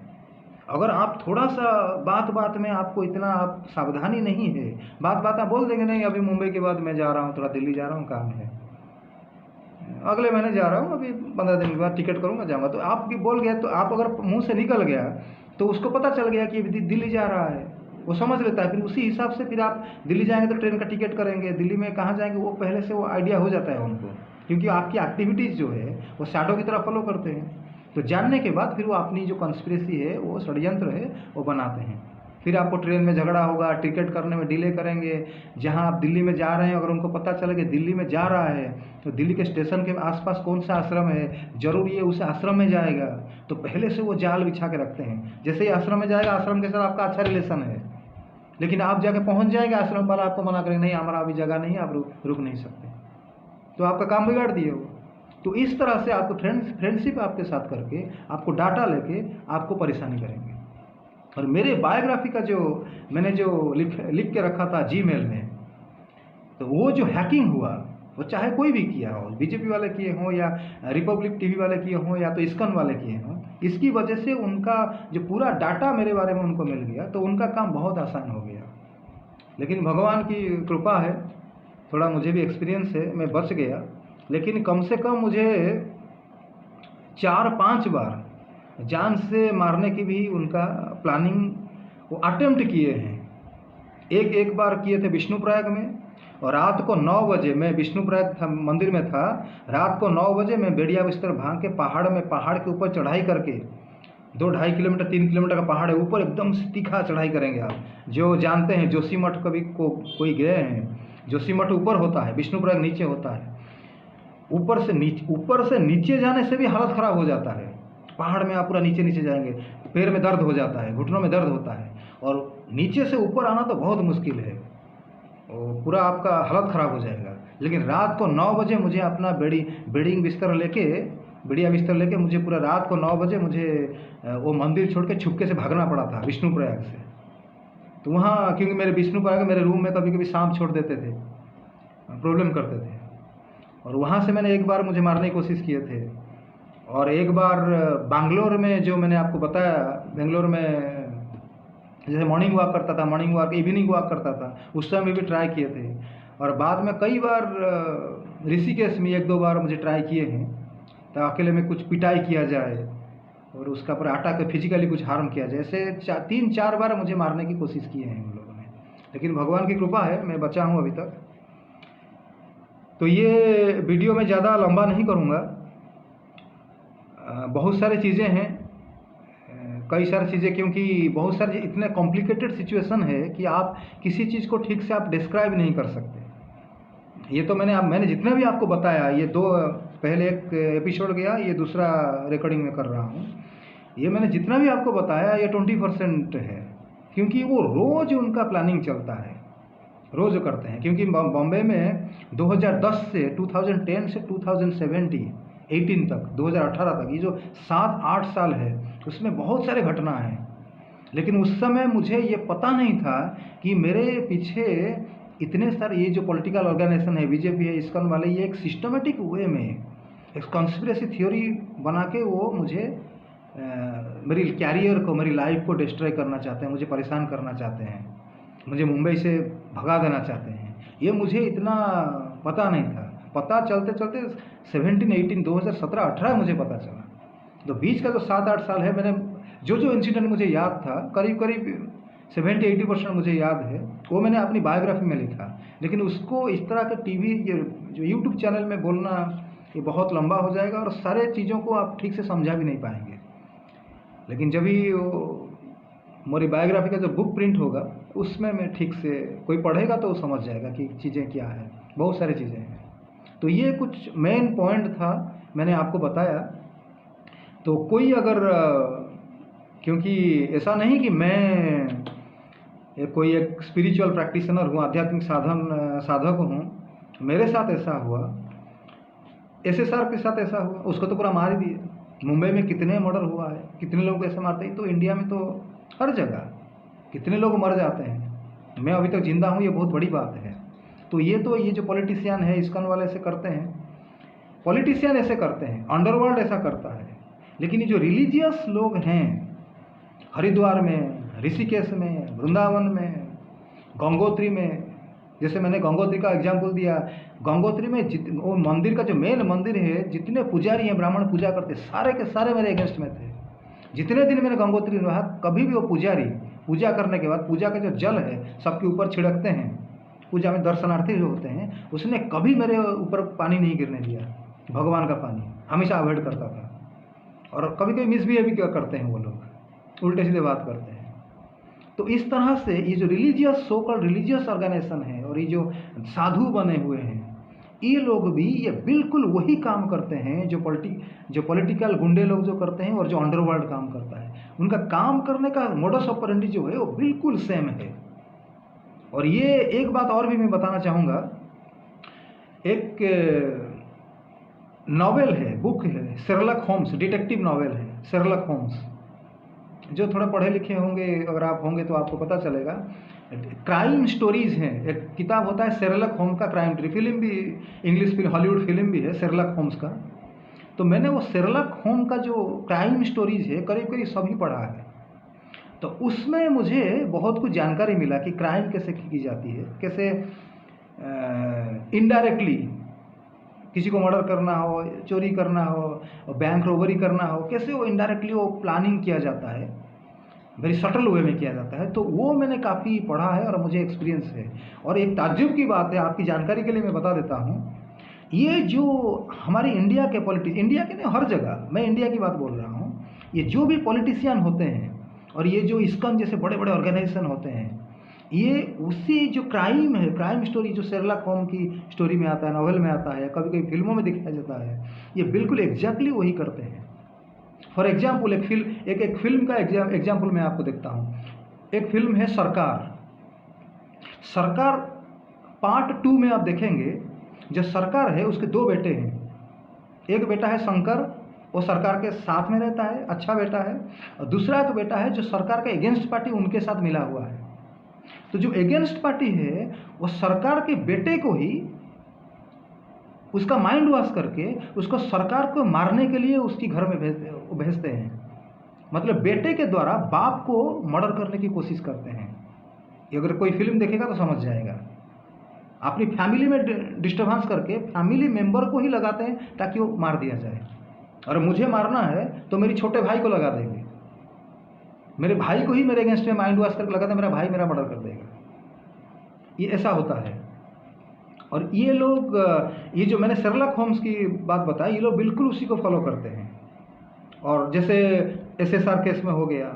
अगर आप थोड़ा सा बात में आपको इतना आप सावधानी नहीं है, बात आप बोल देंगे, नहीं अभी मुंबई के बाद मैं जा रहा हूँ, थोड़ा दिल्ली जा रहा हूँ, काम है, अगले महीने जा रहा हूँ, अभी 15 दिन के बाद टिकट करूँगा, जाऊँगा, तो आप बोल गया, तो आप अगर मुंह से निकल गया, तो उसको पता चल गया कि दिल्ली जा रहा है, वो समझ लेता है। फिर उसी हिसाब से फिर आप दिल्ली जाएंगे तो ट्रेन का टिकट करेंगे, दिल्ली में कहाँ जाएंगे वो पहले से वो आइडिया हो जाता है उनको, क्योंकि आपकी एक्टिविटीज़ जो है वो शैडो की तरह फॉलो करते हैं। तो जानने के बाद फिर वो अपनी जो कॉन्स्पिरेसी है, वो षड्यंत्र है, वो बनाते हैं। फिर आपको ट्रेन में झगड़ा होगा, टिकट करने में डिले करेंगे। जहाँ आप दिल्ली में जा रहे हैं अगर उनको पता चले कि दिल्ली में जा रहा है तो दिल्ली के स्टेशन के आसपास कौन सा आश्रम है, जरूर ये उस आश्रम में जाएगा, तो पहले से वो जाल बिछा के रखते हैं। जैसे ही आश्रम में जाएगा, आश्रम के साथ आपका अच्छा रिलेशन है, लेकिन आप जाके पहुँच जाएंगे, आश्रम वाला आपको मना करेंगे, नहीं हमारा अभी जगह नहीं है, आप रुक नहीं सकते, तो आपका काम बिगाड़ दिए वो। तो इस तरह से आपको फ्रेंडशिप आपके साथ करके, आपको डाटा लेके आपको परेशानी करेंगे। और मेरे बायोग्राफी का जो मैंने जो लिख के रखा था जीमेल में, तो वो जो हैकिंग हुआ, वो चाहे कोई भी किया हो, बीजेपी वाले किए हों या रिपब्लिक टीवी वाले किए हों या तो इस्कन वाले किए हों, इसकी वजह से उनका जो पूरा डाटा मेरे बारे में उनको मिल गया, तो उनका काम बहुत आसान हो गया। लेकिन भगवान की कृपा है, थोड़ा मुझे भी एक्सपीरियंस है, मैं बच गया। लेकिन कम से कम मुझे 4-5 बार जान से मारने की भी उनका प्लानिंग वो अटेम्प्ट किए हैं। एक बार किए थे विष्णुप्रयाग में, और रात को 9 बजे मैं विष्णुप्रयाग मंदिर में था, रात को 9 बजे मैं बेड़िया बिस्तर भाग के पहाड़ के ऊपर चढ़ाई करके, 2-2.5 किलोमीटर 3 किलोमीटर का पहाड़ है, ऊपर एकदम तीखा चढ़ाई करेंगे। आप जो जानते हैं जोशीमठ कभी कोई गए हैं, जोशीमठ ऊपर होता है, विष्णुप्रयाग नीचे होता है। ऊपर से नीचे जाने से भी हालत ख़राब हो जाता है। पहाड़ में आप पूरा नीचे जाएंगे, पैर में दर्द हो जाता है, घुटनों में दर्द होता है, और नीचे से ऊपर आना तो बहुत मुश्किल है, और पूरा आपका हालत ख़राब हो जाएगा। लेकिन रात को 9 बजे मुझे अपना बेडिंग बिस्तर बढ़िया बिस्तर लेके मुझे पूरा रात को 9 बजे मुझे वो मंदिर छोड़ के छुपके से भागना पड़ा था विष्णुप्रयाग से। तो वहाँ क्योंकि मेरे विष्णुप्रयाग मेरे रूम में कभी कभी सांप छोड़ देते थे, प्रॉब्लम करते थे, और वहाँ से मैंने एक बार मुझे मारने की कोशिश किए थे। और एक बार बैंगलोर में, जो मैंने आपको बताया, बेंगलोर में जैसे मॉर्निंग वॉक करता था, मॉर्निंग वॉक इवनिंग वॉक करता था, उस समय भी ट्राई किए थे। और बाद में कई बार ऋषिकेश में 1-2 बार मुझे ट्राई किए हैं, तो अकेले में कुछ पिटाई किया जाए और उसका पर आटा के फिजिकली कुछ हार्म किया जाए, ऐसे 3-4 बार मुझे मारने की कोशिश की है उन लोगों ने। लेकिन भगवान की कृपा है, मैं बचा हूँ अभी तक। तो ये वीडियो मैं ज़्यादा लंबा नहीं करूँगा, बहुत सारी चीज़ें हैं, कई सारी चीज़ें, क्योंकि बहुत सारी इतने कॉम्प्लिकेटेड सिचुएशन है कि आप किसी चीज़ को ठीक से आप डिस्क्राइब नहीं कर सकते। ये तो मैंने जितना भी आपको बताया, ये 2 पहले एक एपिसोड गया, ये दूसरा रिकॉर्डिंग में कर रहा हूँ, ये मैंने जितना भी आपको बताया ये 20% है, क्योंकि वो रोज़ उनका प्लानिंग चलता है, रोज़ करते हैं। क्योंकि बॉम्बे में 2010 से 2010 से 2018 तक 2018 तक, ये जो 7-8 साल है, उसमें बहुत सारे घटना हैं। लेकिन उस समय मुझे ये पता नहीं था कि मेरे पीछे इतने सारे ये जो पॉलिटिकल ऑर्गेनाइजेशन है, बीजेपी है, इस्कॉन वाले, ये एक सिस्टमेटिक वे में एक कॉन्स्पिरेसी थ्योरी बना के वो मुझे मेरी कैरियर को, मेरी लाइफ को डिस्ट्रॉय करना चाहते हैं, मुझे परेशान करना चाहते हैं, मुझे मुंबई से भगा देना चाहते हैं। ये मुझे इतना पता नहीं था, पता चलते 2017-18 मुझे पता चला। तो बीच का जो 7-8 साल है, मैंने जो इंसिडेंट मुझे याद था, करीब 70-80% मुझे याद है, वो मैंने अपनी बायोग्राफी में लिखा। लेकिन उसको इस तरह के टीवी जो यूट्यूब चैनल में बोलना, ये बहुत लंबा हो जाएगा और सारे चीज़ों को आप ठीक से समझा भी नहीं पाएंगे। लेकिन जब भी मेरी बायोग्राफी का जो बुक प्रिंट होगा, उसमें मैं ठीक से, कोई पढ़ेगा तो वो समझ जाएगा कि चीज़ें क्या हैं, बहुत सारी चीज़ें हैं। तो ये कुछ मेन पॉइंट था, मैंने आपको बताया। तो कोई अगर, क्योंकि ऐसा नहीं कि मैं कोई एक स्पिरिचुअल प्रैक्टिशनर हूँ, आध्यात्मिक साधक हूँ, मेरे साथ ऐसा हुआ, SSR के साथ ऐसा हुआ, उसको तो पूरा मार ही दिया। मुंबई में कितने मर्डर हुआ है, कितने लोग ऐसे मारते हैं, तो इंडिया में तो हर जगह कितने लोग मर जाते हैं, मैं अभी तक जिंदा हूँ, ये बहुत बड़ी बात है। तो ये जो पॉलिटिशियन है, इस्कॉन वाले ऐसे करते हैं, पॉलिटिशियन ऐसे करते हैं, अंडरवर्ल्ड ऐसा करता है। लेकिन ये जो रिलीजियस लोग हैं, हरिद्वार में, ऋषिकेश में, वृंदावन में, गंगोत्री में, जैसे मैंने गंगोत्री का एग्जाम्पल दिया, गंगोत्री में वो मंदिर का जो मेन मंदिर है, जितने पुजारी हैं, ब्राह्मण पूजा करते, सारे के सारे मेरे अगेंस्ट में थे। जितने दिन मैंने गंगोत्री रहा, कभी भी वो पुजारी पूजा करने के बाद पूजा का जो जल है सबके ऊपर छिड़कते हैं, पूजा में दर्शनार्थी जो होते हैं, उसने कभी मेरे ऊपर पानी नहीं गिरने दिया, भगवान का पानी हमेशा अवॉइड करता था। और कभी कभी मिसबिहेव भी करते हैं वो लोग, उल्टे सीधे बात करते हैं। तो इस तरह से ये जो religious so called religious organization है और ये जो साधु बने हुए हैं, ये लोग भी ये बिल्कुल वही काम करते हैं जो पॉलिटिकल गुंडे लोग जो करते हैं और जो अंडरवर्ल्ड काम करता है। उनका काम करने का मोडस ऑपरेंडी जो है वो बिल्कुल सेम है। और ये एक बात और भी मैं बताना चाहूँगा, एक नॉवेल है, बुक है, शेरलॉक होम्स, डिटेक्टिव नॉवेल है शेरलॉक होम्स। जो थोड़ा पढ़े लिखे होंगे अगर आप होंगे तो आपको पता चलेगा, क्राइम स्टोरीज हैं। एक किताब होता है शेरलॉक होम्स का, क्राइम स्टोरी, फिल्म भी, इंग्लिश फिल्म, हॉलीवुड फिल्म भी है शेरलॉक होम्स का। तो मैंने वो शेरलॉक होम का जो क्राइम स्टोरीज है करीब करीब सभी पढ़ा है। तो उसमें मुझे बहुत कुछ जानकारी मिला कि क्राइम कैसे की जाती है, कैसे इनडायरेक्टली किसी को मर्डर करना हो, चोरी करना हो, बैंक रॉबरी करना हो, कैसे वो इनडायरेक्टली वो प्लानिंग किया जाता है, वेरी सटल वे में किया जाता है। तो वो मैंने काफ़ी पढ़ा है और मुझे एक्सपीरियंस है। और एक ताज्जुब की बात है, आपकी जानकारी के लिए मैं बता देता हूँ, ये जो हमारी इंडिया के इंडिया के नहीं, हर जगह, मैं इंडिया की बात बोल रहा हूँ, ये जो भी पॉलिटिशियन होते हैं और ये जो इस्कॉन जैसे बड़े बड़े ऑर्गेनाइजेशन होते हैं, ये उसी जो क्राइम है, क्राइम स्टोरी जो शेरलॉक होम की स्टोरी में आता है, नॉवेल में आता है, कभी कभी फिल्मों में दिखाया जाता है, ये बिल्कुल एग्जैक्टली वही करते हैं। फॉर एग्जाम्पल एक फिल्म का एग्जाम्पल मैं आपको देखता हूँ। एक फिल्म है सरकार पार्ट 2 में आप देखेंगे, जो सरकार है उसके 2 बेटे हैं। एक बेटा है शंकर, वो सरकार के साथ में रहता है, अच्छा बेटा है, और दूसरा एक बेटा है जो सरकार के अगेंस्ट पार्टी उनके साथ मिला हुआ है। तो जो अगेंस्ट पार्टी है वो सरकार के बेटे को ही उसका माइंड वॉश करके उसको सरकार को मारने के लिए उसकी घर में भेजते हैं। मतलब बेटे के द्वारा बाप को मर्डर करने की कोशिश करते हैं। ये अगर कोई फिल्म देखेगा तो समझ जाएगा। अपनी फैमिली में डिस्टर्बेंस करके फैमिली मेंबर को ही लगाते हैं ताकि वो मार दिया जाए। और मुझे मारना है तो मेरे छोटे भाई को लगा देंगे, मेरे भाई को ही मेरे अगेंस्ट में माइंड वॉश करके लगाते हैं, मेरा भाई मेरा मर्डर कर देगा। ये ऐसा होता है। और ये लोग, ये जो मैंने शेरलॉक होम्स की बात बताई, ये लोग बिल्कुल उसी को फॉलो करते हैं। और जैसे SSR केस में हो गया,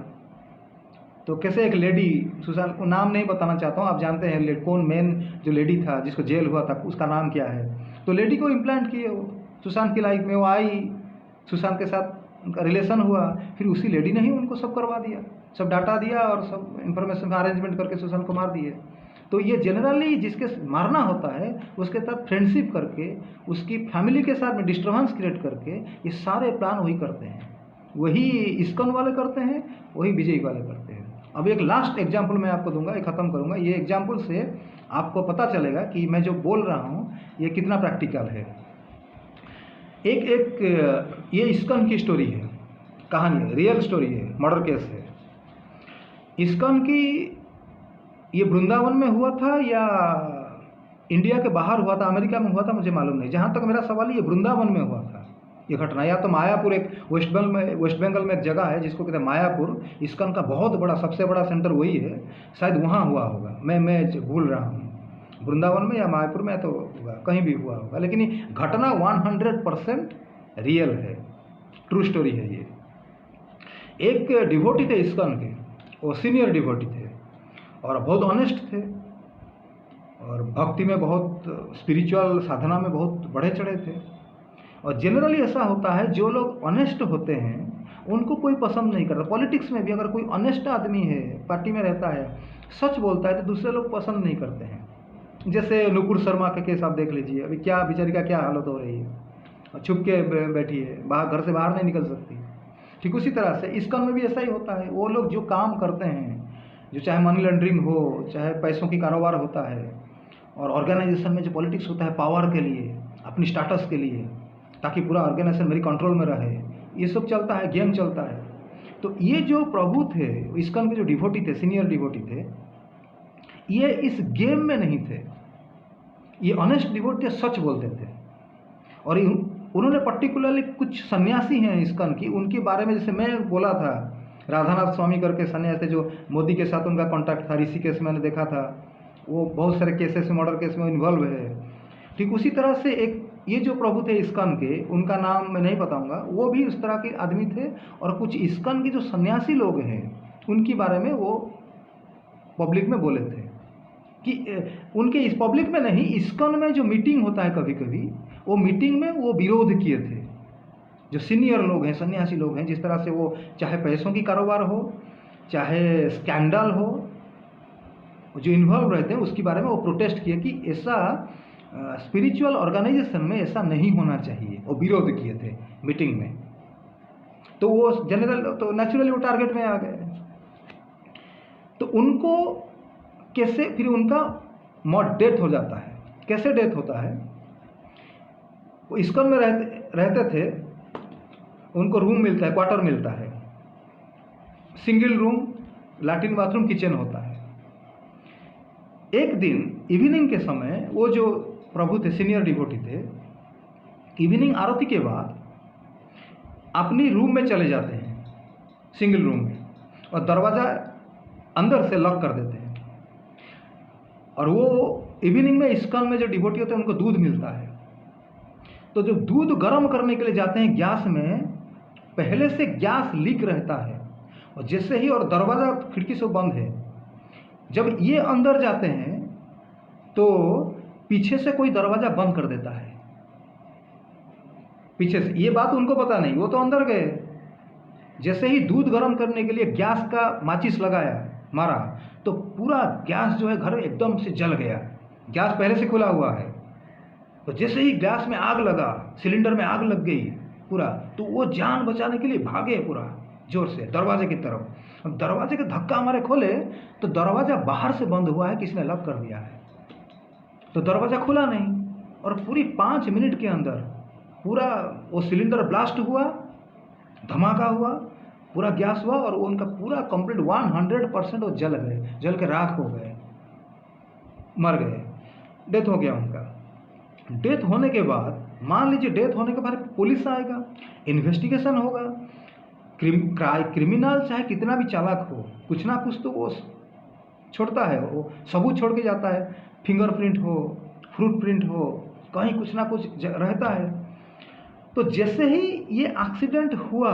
तो कैसे एक लेडी सुशांत, को नाम नहीं बताना चाहता हूँ, आप जानते हैं कौन मेन जो लेडी था जिसको जेल हुआ था, उसका नाम क्या है। तो लेडी को इम्प्लांट किए वो सुशांत की लाइफ में, वो आई, सुशांत के साथ उनका रिलेशन हुआ, फिर उसी लेडी ने ही उनको सब करवा दिया, सब डाटा दिया और सब इंफॉर्मेशन का अरेंजमेंट करके सुशांत को मार दिए। तो ये जनरली जिसके मारना होता है उसके साथ फ्रेंडशिप करके, उसकी फैमिली के साथ में डिस्टर्बेंस क्रिएट करके ये सारे प्लान वही करते हैं। वही इस्कॉन वाले करते हैं, वही बीजेपी वाले करते हैं। अब एक लास्ट एग्जाम्पल मैं आपको दूंगा, ये ख़त्म करूंगा। ये एग्जाम्पल से आपको पता चलेगा कि मैं जो बोल रहा हूँ ये कितना प्रैक्टिकल है। ये इस्कॉन की स्टोरी है, कहानी है, रियल स्टोरी है, मर्डर केस है। इस्कॉन की ये वृंदावन में हुआ था या इंडिया के बाहर हुआ था, अमेरिका में हुआ था, मुझे मालूम नहीं। जहाँ तक मेरा सवाल है, ये वृंदावन में हुआ था ये घटना। या तो मायापुर, एक वेस्ट बंगाल में एक जगह है जिसको कहते हैं मायापुर, इस्कॉन का बहुत बड़ा, सबसे बड़ा सेंटर वही है, शायद वहाँ हुआ होगा, मैं भूल रहा हूँ, वृंदावन में या मायापुर में तो होगा, कहीं भी हुआ होगा। लेकिन ये घटना 100% रियल है, ट्रू स्टोरी है ये। एक डिवोटी थे इस्कॉन के, वो सीनियर डिवोटी थे और बहुत ऑनेस्ट थे और भक्ति में बहुत, स्पिरिचुअल साधना में बहुत बढ़े चढ़े थे। और जनरली ऐसा होता है, जो लोग ऑनेस्ट होते हैं उनको कोई पसंद नहीं करता। पॉलिटिक्स में भी अगर कोई ऑनेस्ट आदमी है, पार्टी में रहता है, सच बोलता है, तो दूसरे लोग पसंद नहीं करते हैं। जैसे नुपुर शर्मा के केस आप देख लीजिए, अभी क्या बेचारी का क्या हालत हो रही है, छुप के बैठी है, घर से बाहर नहीं निकल सकती। ठीक उसी तरह से इस्कॉन में भी ऐसा ही होता है। वो लोग जो काम करते हैं, जो चाहे मनी लॉन्ड्रिंग हो, चाहे पैसों की कारोबार होता है, और ऑर्गेनाइजेशन में जो पॉलिटिक्स होता है पावर के लिए, अपनी स्टेटस के लिए, ताकि पूरा ऑर्गेनाइजेशन मेरी कंट्रोल में रहे, ये सब चलता है, गेम चलता है। तो ये जो प्रभु थे, इस्कॉन के जो डिवोटी थे, सीनियर डिवोटी थे, ये इस गेम में नहीं थे, ये ऑनेस्ट डिवोटी थे, सच बोलते थे। और उन्होंने पर्टिकुलरली कुछ सन्यासी हैं इस्कॉन की, उनके बारे में, जैसे मैं बोला था राधानाथ स्वामी करके सन्यासी जो मोदी के साथ उनका कॉन्टैक्ट था, ऋषिकेश मैंने देखा था, वो बहुत सारे केसेस में, मर्डर केस में इन्वॉल्व है। ठीक उसी तरह से एक ये जो प्रभु थे इस्कॉन के, उनका नाम मैं नहीं बताऊंगा, वो भी उस तरह के आदमी थे। और कुछ इस्कॉन के जो सन्यासी लोग हैं उनके बारे में वो पब्लिक में बोले थे कि उनके इस पब्लिक में नहीं, इस्कॉन में जो मीटिंग होता है कभी कभी, वो मीटिंग में वो विरोध किए थे। जो सीनियर लोग हैं, सन्यासी लोग हैं, जिस तरह से वो चाहे पैसों की कारोबार हो, चाहे स्कैंडल हो, जो इन्वॉल्व रहते हैं उसके बारे में वो प्रोटेस्ट किए कि ऐसा स्पिरिचुअल ऑर्गेनाइजेशन में ऐसा नहीं होना चाहिए। वो विरोध किए थे मीटिंग में। तो वो जनरल, तो नेचुरली वो टारगेट में आ गए। तो उनको कैसे, फिर उनका मौत, डेथ हो जाता है। कैसे डेथ होता है? वो इस्कॉन में रहते थे, उनको रूम मिलता है, क्वार्टर मिलता है, single room, latrine bathroom, kitchen होता है। एक दिन इवनिंग के समय वो जो प्रभु थे, सीनियर डिवोटी थे, इवनिंग आरती के बाद अपनी रूम में चले जाते हैं, सिंगल रूम में, और दरवाज़ा अंदर से लॉक कर देते हैं। और वो इवनिंग में इस्कॉन में जो डिवोटी होते हैं उनको दूध मिलता है। तो जब दूध गर्म करने के लिए जाते हैं गैस में, पहले से गैस लीक रहता है, और जैसे ही, और दरवाज़ा खिड़की से बंद है, जब ये अंदर जाते हैं तो पीछे से कोई दरवाज़ा बंद कर देता है, पीछे से। ये बात उनको पता नहीं, वो तो अंदर गए। जैसे ही दूध गर्म करने के लिए गैस का माचिस लगाया, मारा, तो पूरा गैस जो है घर में एकदम से जल गया। गैस पहले से खुला हुआ है, तो जैसे ही गैस में आग लगा, सिलेंडर में आग लग गई पूरा, तो वो जान बचाने के लिए भागे पूरा जोर से दरवाजे की तरफ। अब दरवाजे का धक्का हमारे खोले तो दरवाज़ा बाहर से बंद हुआ है, किसी ने लॉक कर दिया है, तो दरवाज़ा खुला नहीं। और पूरी 5 मिनट के अंदर पूरा वो सिलेंडर ब्लास्ट हुआ, धमाका हुआ, पूरा गैस हुआ, और उनका पूरा कंप्लीट 100% वो जल गए, जल के राख हो गए, मर गए, डेथ हो गया उनका। डेथ होने के बाद, मान लीजिए डेथ होने के बाद पुलिस आएगा, इन्वेस्टिगेशन होगा, क्रिमिनल चाहे कितना भी चालाक हो, कुछ ना कुछ तो वो छोड़ता है, वो सबूत छोड़ के जाता है। फिंगरप्रिंट हो, फ्रूट प्रिंट हो, कहीं कुछ ना कुछ रहता है। तो जैसे ही ये एक्सीडेंट हुआ,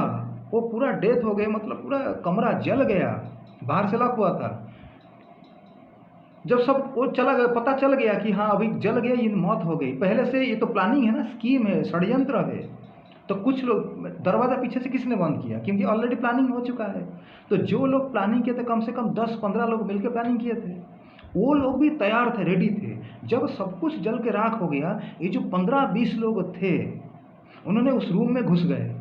वो पूरा डेथ हो गई, मतलब पूरा कमरा जल गया, बाहर से लॉक हुआ था। जब सब वो चला गया, पता चल गया कि हाँ अभी जल गया, ये मौत हो गई। पहले से ये तो प्लानिंग है ना, स्कीम है, षड्यंत्र है। तो कुछ लोग, दरवाज़ा पीछे से किसने बंद किया? क्योंकि ऑलरेडी प्लानिंग हो चुका है। तो जो लोग प्लानिंग किए थे, कम से कम 10-15 लोग मिलकर प्लानिंग किए थे, वो लोग भी तैयार थे, रेडी थे। जब सब कुछ जल के राख हो गया, ये जो 15-20 लोग थे, उन्होंने उस रूम में घुस गए।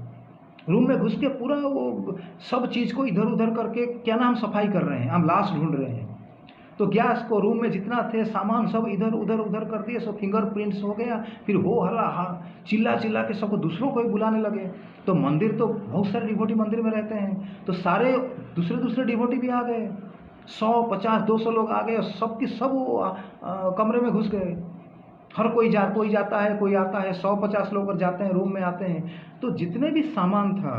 रूम में घुस के पूरा वो सब चीज़ को इधर उधर करके, क्या ना, हम सफाई कर रहे हैं, हम लाश ढूंढ रहे हैं। तो गैस को, रूम में जितना थे सामान सब इधर उधर कर दिए, सब फिंगरप्रिंट्स हो गया। फिर हो हल्ला, चिल्ला के सबको, दूसरों को ही बुलाने लगे। तो मंदिर तो बहुत सारे डिवोटी मंदिर में रहते हैं, तो सारे दूसरे डिवोटी भी आ गए, 100, 50, 200 लोग आ गए, और सबकी सब वो कमरे में घुस गए। हर कोई जाता है, कोई आता है, 100-50 लोग जाते हैं, रूम में आते हैं। तो जितने भी सामान था,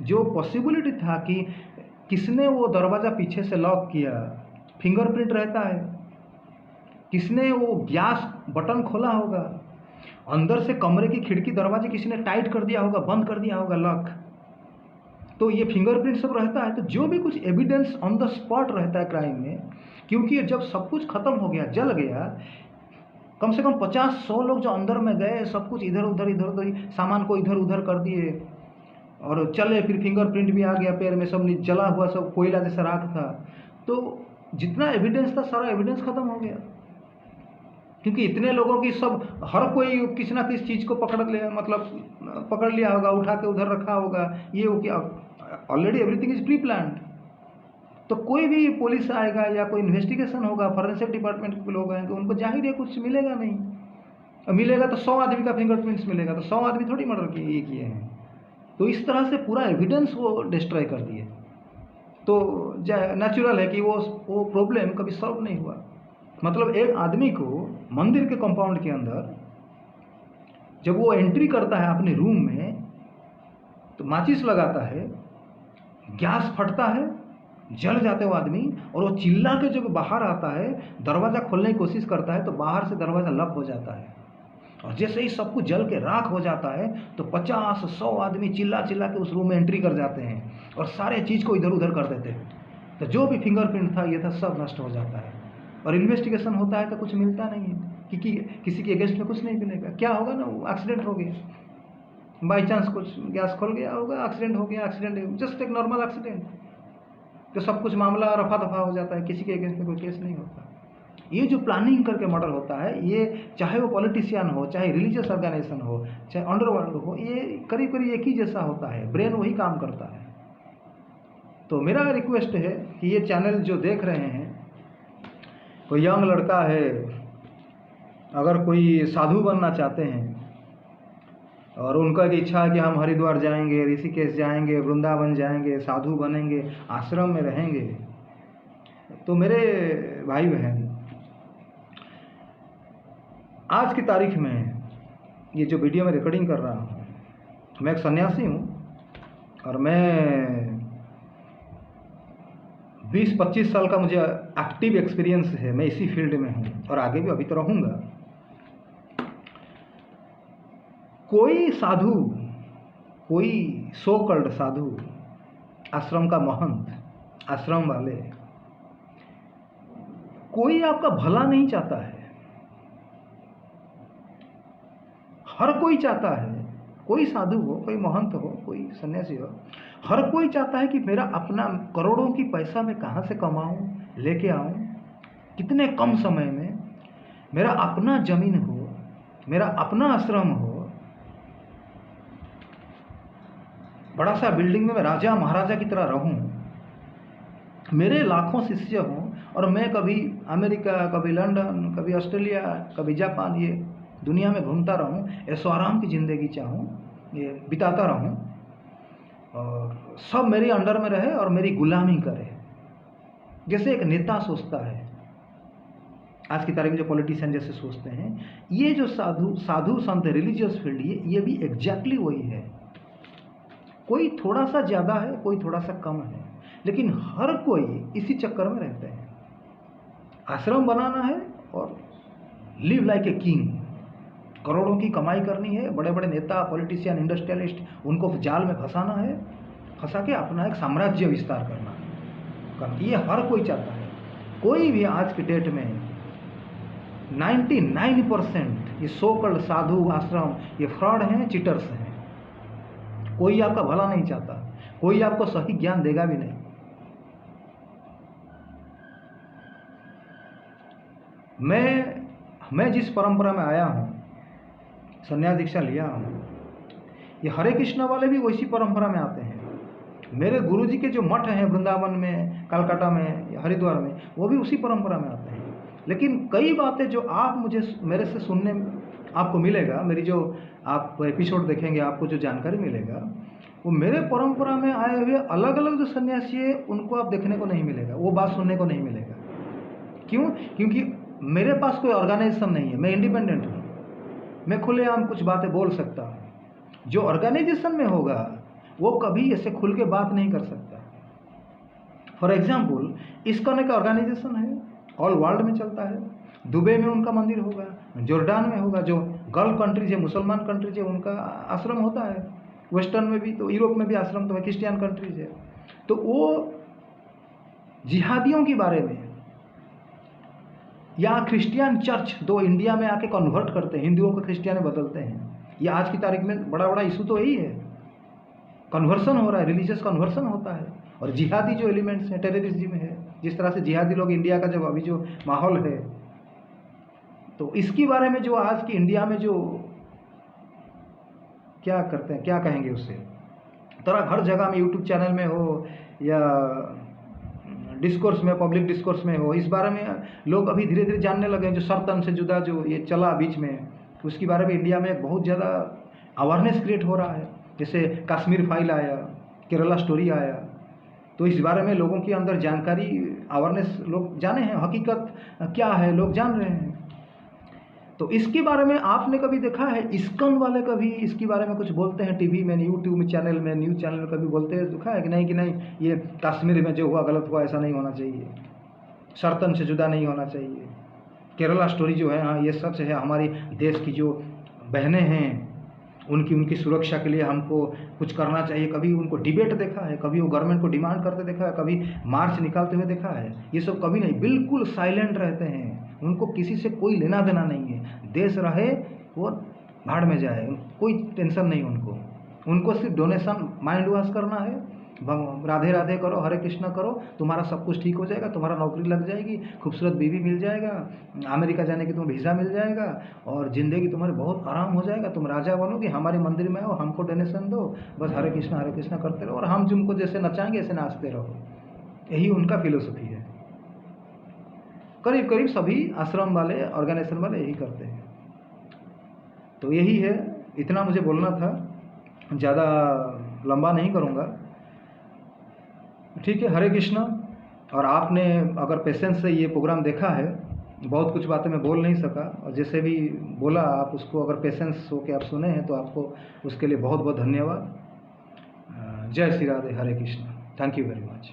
जो पॉसिबिलिटी था कि किसने वो दरवाज़ा पीछे से लॉक किया, फिंगरप्रिंट रहता है, किसने वो गैस बटन खोला होगा, अंदर से कमरे की खिड़की दरवाजे किसी ने टाइट कर दिया होगा, बंद कर दिया होगा लॉक, तो ये फिंगरप्रिंट सब रहता है। तो जो भी कुछ एविडेंस ऑन द स्पॉट रहता है क्राइम में, क्योंकि जब सब कुछ खत्म हो गया, जल गया, कम से कम 50-100 लोग जो अंदर में गए, सब कुछ इधर उधर सामान को इधर उधर कर दिए और चले। फिर फिंगरप्रिंट भी आ गया पैर में, सब जला हुआ, सब कोयला जैसा राख था। तो जितना एविडेंस था, सारा एविडेंस खत्म हो गया, क्योंकि इतने लोगों की सब, हर कोई किसी ना किसी चीज़ को पकड़ लिया होगा, उठा के उधर रखा होगा। ये हो कि already everything is pre planned. तो कोई भी पुलिस आएगा या कोई इन्वेस्टिगेशन होगा, फॉरेंसिक डिपार्टमेंट के लोग आएंगे, उनको जाहिर है कुछ मिलेगा नहीं। और मिलेगा तो 100 आदमी का फिंगरप्रिंट्स मिलेगा, तो 100 आदमी थोड़ी मर्डर किए हैं। तो इस तरह से पूरा एविडेंस वो डिस्ट्रॉय कर दिए। तो नेचुरल है कि वो प्रॉब्लम कभी सॉल्व नहीं हुआ। मतलब एक आदमी को मंदिर के कंपाउंड के अंदर जब वो एंट्री करता है अपने रूम में, तो माचिस लगाता है, गैस फटता है, जल जाते वो आदमी, और वो चिल्ला के जब बाहर आता है, दरवाज़ा खोलने की कोशिश करता है तो बाहर से दरवाज़ा लॉक हो जाता है, और जैसे ही सब कुछ जल के राख हो जाता है तो 50-100 आदमी चिल्ला चिल्ला के उस रूम में एंट्री कर जाते हैं और सारे चीज़ को इधर उधर कर देते हैं। तो जो भी फिंगरप्रिंट था ये था सब नष्ट हो जाता है, और इन्वेस्टिगेशन होता है तो कुछ मिलता नहीं है, क्योंकि किसी के अगेंस्ट में कुछ नहीं मिलेगा। क्या होगा ना, वो एक्सीडेंट हो गया, बाई चांस कुछ गैस खोल गया होगा, एक्सीडेंट हो गया, एक्सीडेंट जस्ट एक नॉर्मल एक्सीडेंट, तो सब कुछ मामला रफा दफा हो जाता है, किसी के अगेंस्ट में कोई केस नहीं होता। ये जो प्लानिंग करके मर्डर होता है, ये चाहे वो पॉलिटिशियन हो, चाहे रिलीजियस ऑर्गेनाइजेशन हो, चाहे अंडरवर्ल्ड हो, ये करीब करीब एक ही जैसा होता है, ब्रेन वही काम करता है। तो मेरा रिक्वेस्ट है कि ये चैनल जो देख रहे हैं, कोई यंग लड़का है, अगर कोई साधु बनना चाहते हैं और उनका इच्छा है कि हम हरिद्वार जाएंगे, ऋषिकेश जाएंगे, वृंदावन जाएंगे, साधु बनेंगे, आश्रम में रहेंगे, तो मेरे भाई बहन, आज की तारीख में ये जो वीडियो में रिकॉर्डिंग कर रहा हूँ, मैं एक सन्यासी हूँ और मैं 20-25 साल का मुझे एक्टिव एक्सपीरियंस है, मैं इसी फील्ड में हूँ और आगे भी अभी तो रहूँगा। कोई साधु, कोई सो कॉल्ड साधु, आश्रम का महंत, आश्रम वाले, कोई आपका भला नहीं चाहता है। हर कोई चाहता है, कोई साधु हो, कोई महंत हो, कोई सन्यासी हो, हर कोई चाहता है कि मेरा अपना करोड़ों की पैसा मैं कहाँ से कमाऊं, लेके आऊं, कितने कम समय में, मेरा अपना जमीन हो, मेरा अपना आश्रम हो, बड़ा सा बिल्डिंग में मैं राजा महाराजा की तरह रहूं, मेरे लाखों शिष्य हों और मैं कभी अमेरिका, कभी लंदन, कभी ऑस्ट्रेलिया, कभी जापान, ये दुनिया में घूमता रहूं, ऐशो आराम की ज़िंदगी चाहूं, ये बिताता रहूं और सब मेरे अंडर में रहे और मेरी गुलामी करे, जैसे एक नेता सोचता है। आज की तारीख में जो पॉलिटिशियन जैसे सोचते हैं, ये जो साधु संत रिलीजियस फील्ड, ये भी एग्जैक्टली वही है। कोई थोड़ा सा ज़्यादा है, कोई थोड़ा सा कम है, लेकिन हर कोई इसी चक्कर में रहते हैं। आश्रम बनाना है और लिव लाइक ए किंग, करोड़ों की कमाई करनी है, बड़े बड़े नेता, पॉलिटिशियन, इंडस्ट्रियलिस्ट, उनको जाल में फंसाना है, फंसा के अपना एक साम्राज्य विस्तार करना है। ये हर कोई चाहता है। कोई भी आज की डेट में 99% ये सो कॉल्ड साधु आश्रम ये फ्रॉड हैं, चीटर्स हैं। कोई आपका भला नहीं चाहता, कोई आपको सही ज्ञान देगा भी नहीं। मैं जिस परंपरा में आया हूँ, संन्यास दीक्षा लिया हूँ, ये हरे कृष्ण वाले भी वैसी परंपरा में आते हैं। मेरे गुरुजी के जो मठ हैं वृंदावन में, कलकत्ता में, हरिद्वार में, वो भी उसी परंपरा में आते हैं। लेकिन कई बातें जो आप मेरे से सुनने आपको मिलेगा, मेरी जो आप एपिसोड देखेंगे, आपको जो जानकारी मिलेगा, वो मेरे परंपरा में आए हुए अलग अलग जो सन्यासी है उनको आप देखने को नहीं मिलेगा, वो बात सुनने को नहीं मिलेगा। क्यों? क्योंकि मेरे पास कोई ऑर्गेनाइजेशन नहीं है, मैं इंडिपेंडेंट हूँ, मैं खुलेआम कुछ बातें बोल सकता हूँ। जो ऑर्गेनाइजेशन में होगा वो कभी ऐसे खुल के बात नहीं कर सकता। फॉर एग्जाम्पल, इस्कॉन का ऑर्गेनाइजेशन है, ऑल वर्ल्ड में चलता है, दुबई में उनका मंदिर होगा, जॉर्डान में होगा, जो गल्फ कंट्रीज है, मुसलमान कंट्रीज है, उनका आश्रम होता है, वेस्टर्न में भी, तो यूरोप में भी आश्रम तो है, क्रिश्चियन कंट्रीज है। तो वो जिहादियों के बारे में या क्रिश्चियन चर्च दो इंडिया में आके कन्वर्ट करते हैं, हिंदुओं को क्रिश्चियन में बदलते हैं, ये आज की तारीख में बड़ा इशू तो यही है। कन्वर्सन हो रहा है, रिलीजियस कन्वर्सन होता है, और जिहादी जो एलिमेंट्स हैं, टेररिज्म है, जिस तरह से जिहादी लोग इंडिया का जब अभी जो माहौल है, तो इसके बारे में जो आज की इंडिया में जो क्या करते हैं, क्या कहेंगे उससे, तरह हर जगह में, यूट्यूब चैनल में हो या डिस्कोर्स में, पब्लिक डिस्कोर्स में हो, इस बारे में लोग अभी धीरे धीरे जानने लगे हैं। जो सरतन से जुदा जो ये चला बीच में, उसके बारे में इंडिया में बहुत ज़्यादा अवेयरनेस क्रिएट हो रहा है। जैसे कश्मीर फाइल आया, केरला स्टोरी आया, तो इस बारे में लोगों के अंदर जानकारी, अवेयरनेस, लोग जाने हैं, हकीकत क्या है लोग जान रहे हैं। तो इसके बारे में आपने कभी देखा है? इस्कॉन वाले कभी इसके बारे में कुछ बोलते हैं टीवी में, यूट्यूब में चैनल में, न्यूज़ चैनल में कभी बोलते हैं, देखा है कि नहीं ये कश्मीर में जो हुआ गलत हुआ, ऐसा नहीं होना चाहिए, सर्तन से जुदा नहीं होना चाहिए, केरला स्टोरी जो है, हाँ ये सच है, हमारी देश की जो बहनें हैं उनकी सुरक्षा के लिए हमको कुछ करना चाहिए। कभी उनको डिबेट देखा है? कभी वो गवर्नमेंट को डिमांड करते देखा है? कभी मार्च निकालते हुए देखा है? ये सब कभी नहीं, बिल्कुल साइलेंट रहते हैं, उनको किसी से कोई लेना देना नहीं है, देश रहे वो भाड़ में जाए, कोई टेंशन नहीं उनको सिर्फ डोनेशन माइंड वॉश करना है, राधे राधे करो, हरे कृष्णा करो, तुम्हारा सब कुछ ठीक हो जाएगा, तुम्हारा नौकरी लग जाएगी, खूबसूरत बीवी मिल जाएगा, अमेरिका जाने की तुम्हें वीज़ा मिल जाएगा और ज़िंदगी तुम्हारी बहुत आराम हो जाएगा, तुम राजा बनोगे, हमारे मंदिर में आओ, हमको डोनेशन दो, बस हरे कृष्णा करते रहो और हम तुमको जैसे नचाएंगे ऐसे नाचते रहो। यही उनका फिलोसफी है। करीब करीब सभी आश्रम वाले, ऑर्गेनाइजेशन वाले यही करते हैं। तो यही है, इतना मुझे बोलना था, ज़्यादा लंबा नहीं करूँगा। ठीक है, हरे कृष्णा। और आपने अगर पेशेंस से ये प्रोग्राम देखा है, बहुत कुछ बातें मैं बोल नहीं सका, और जैसे भी बोला आप उसको अगर पेशेंस हो के आप सुने हैं तो आपको उसके लिए बहुत बहुत धन्यवाद। जय Shri Radhe, Hare Krishna. Thank you very much.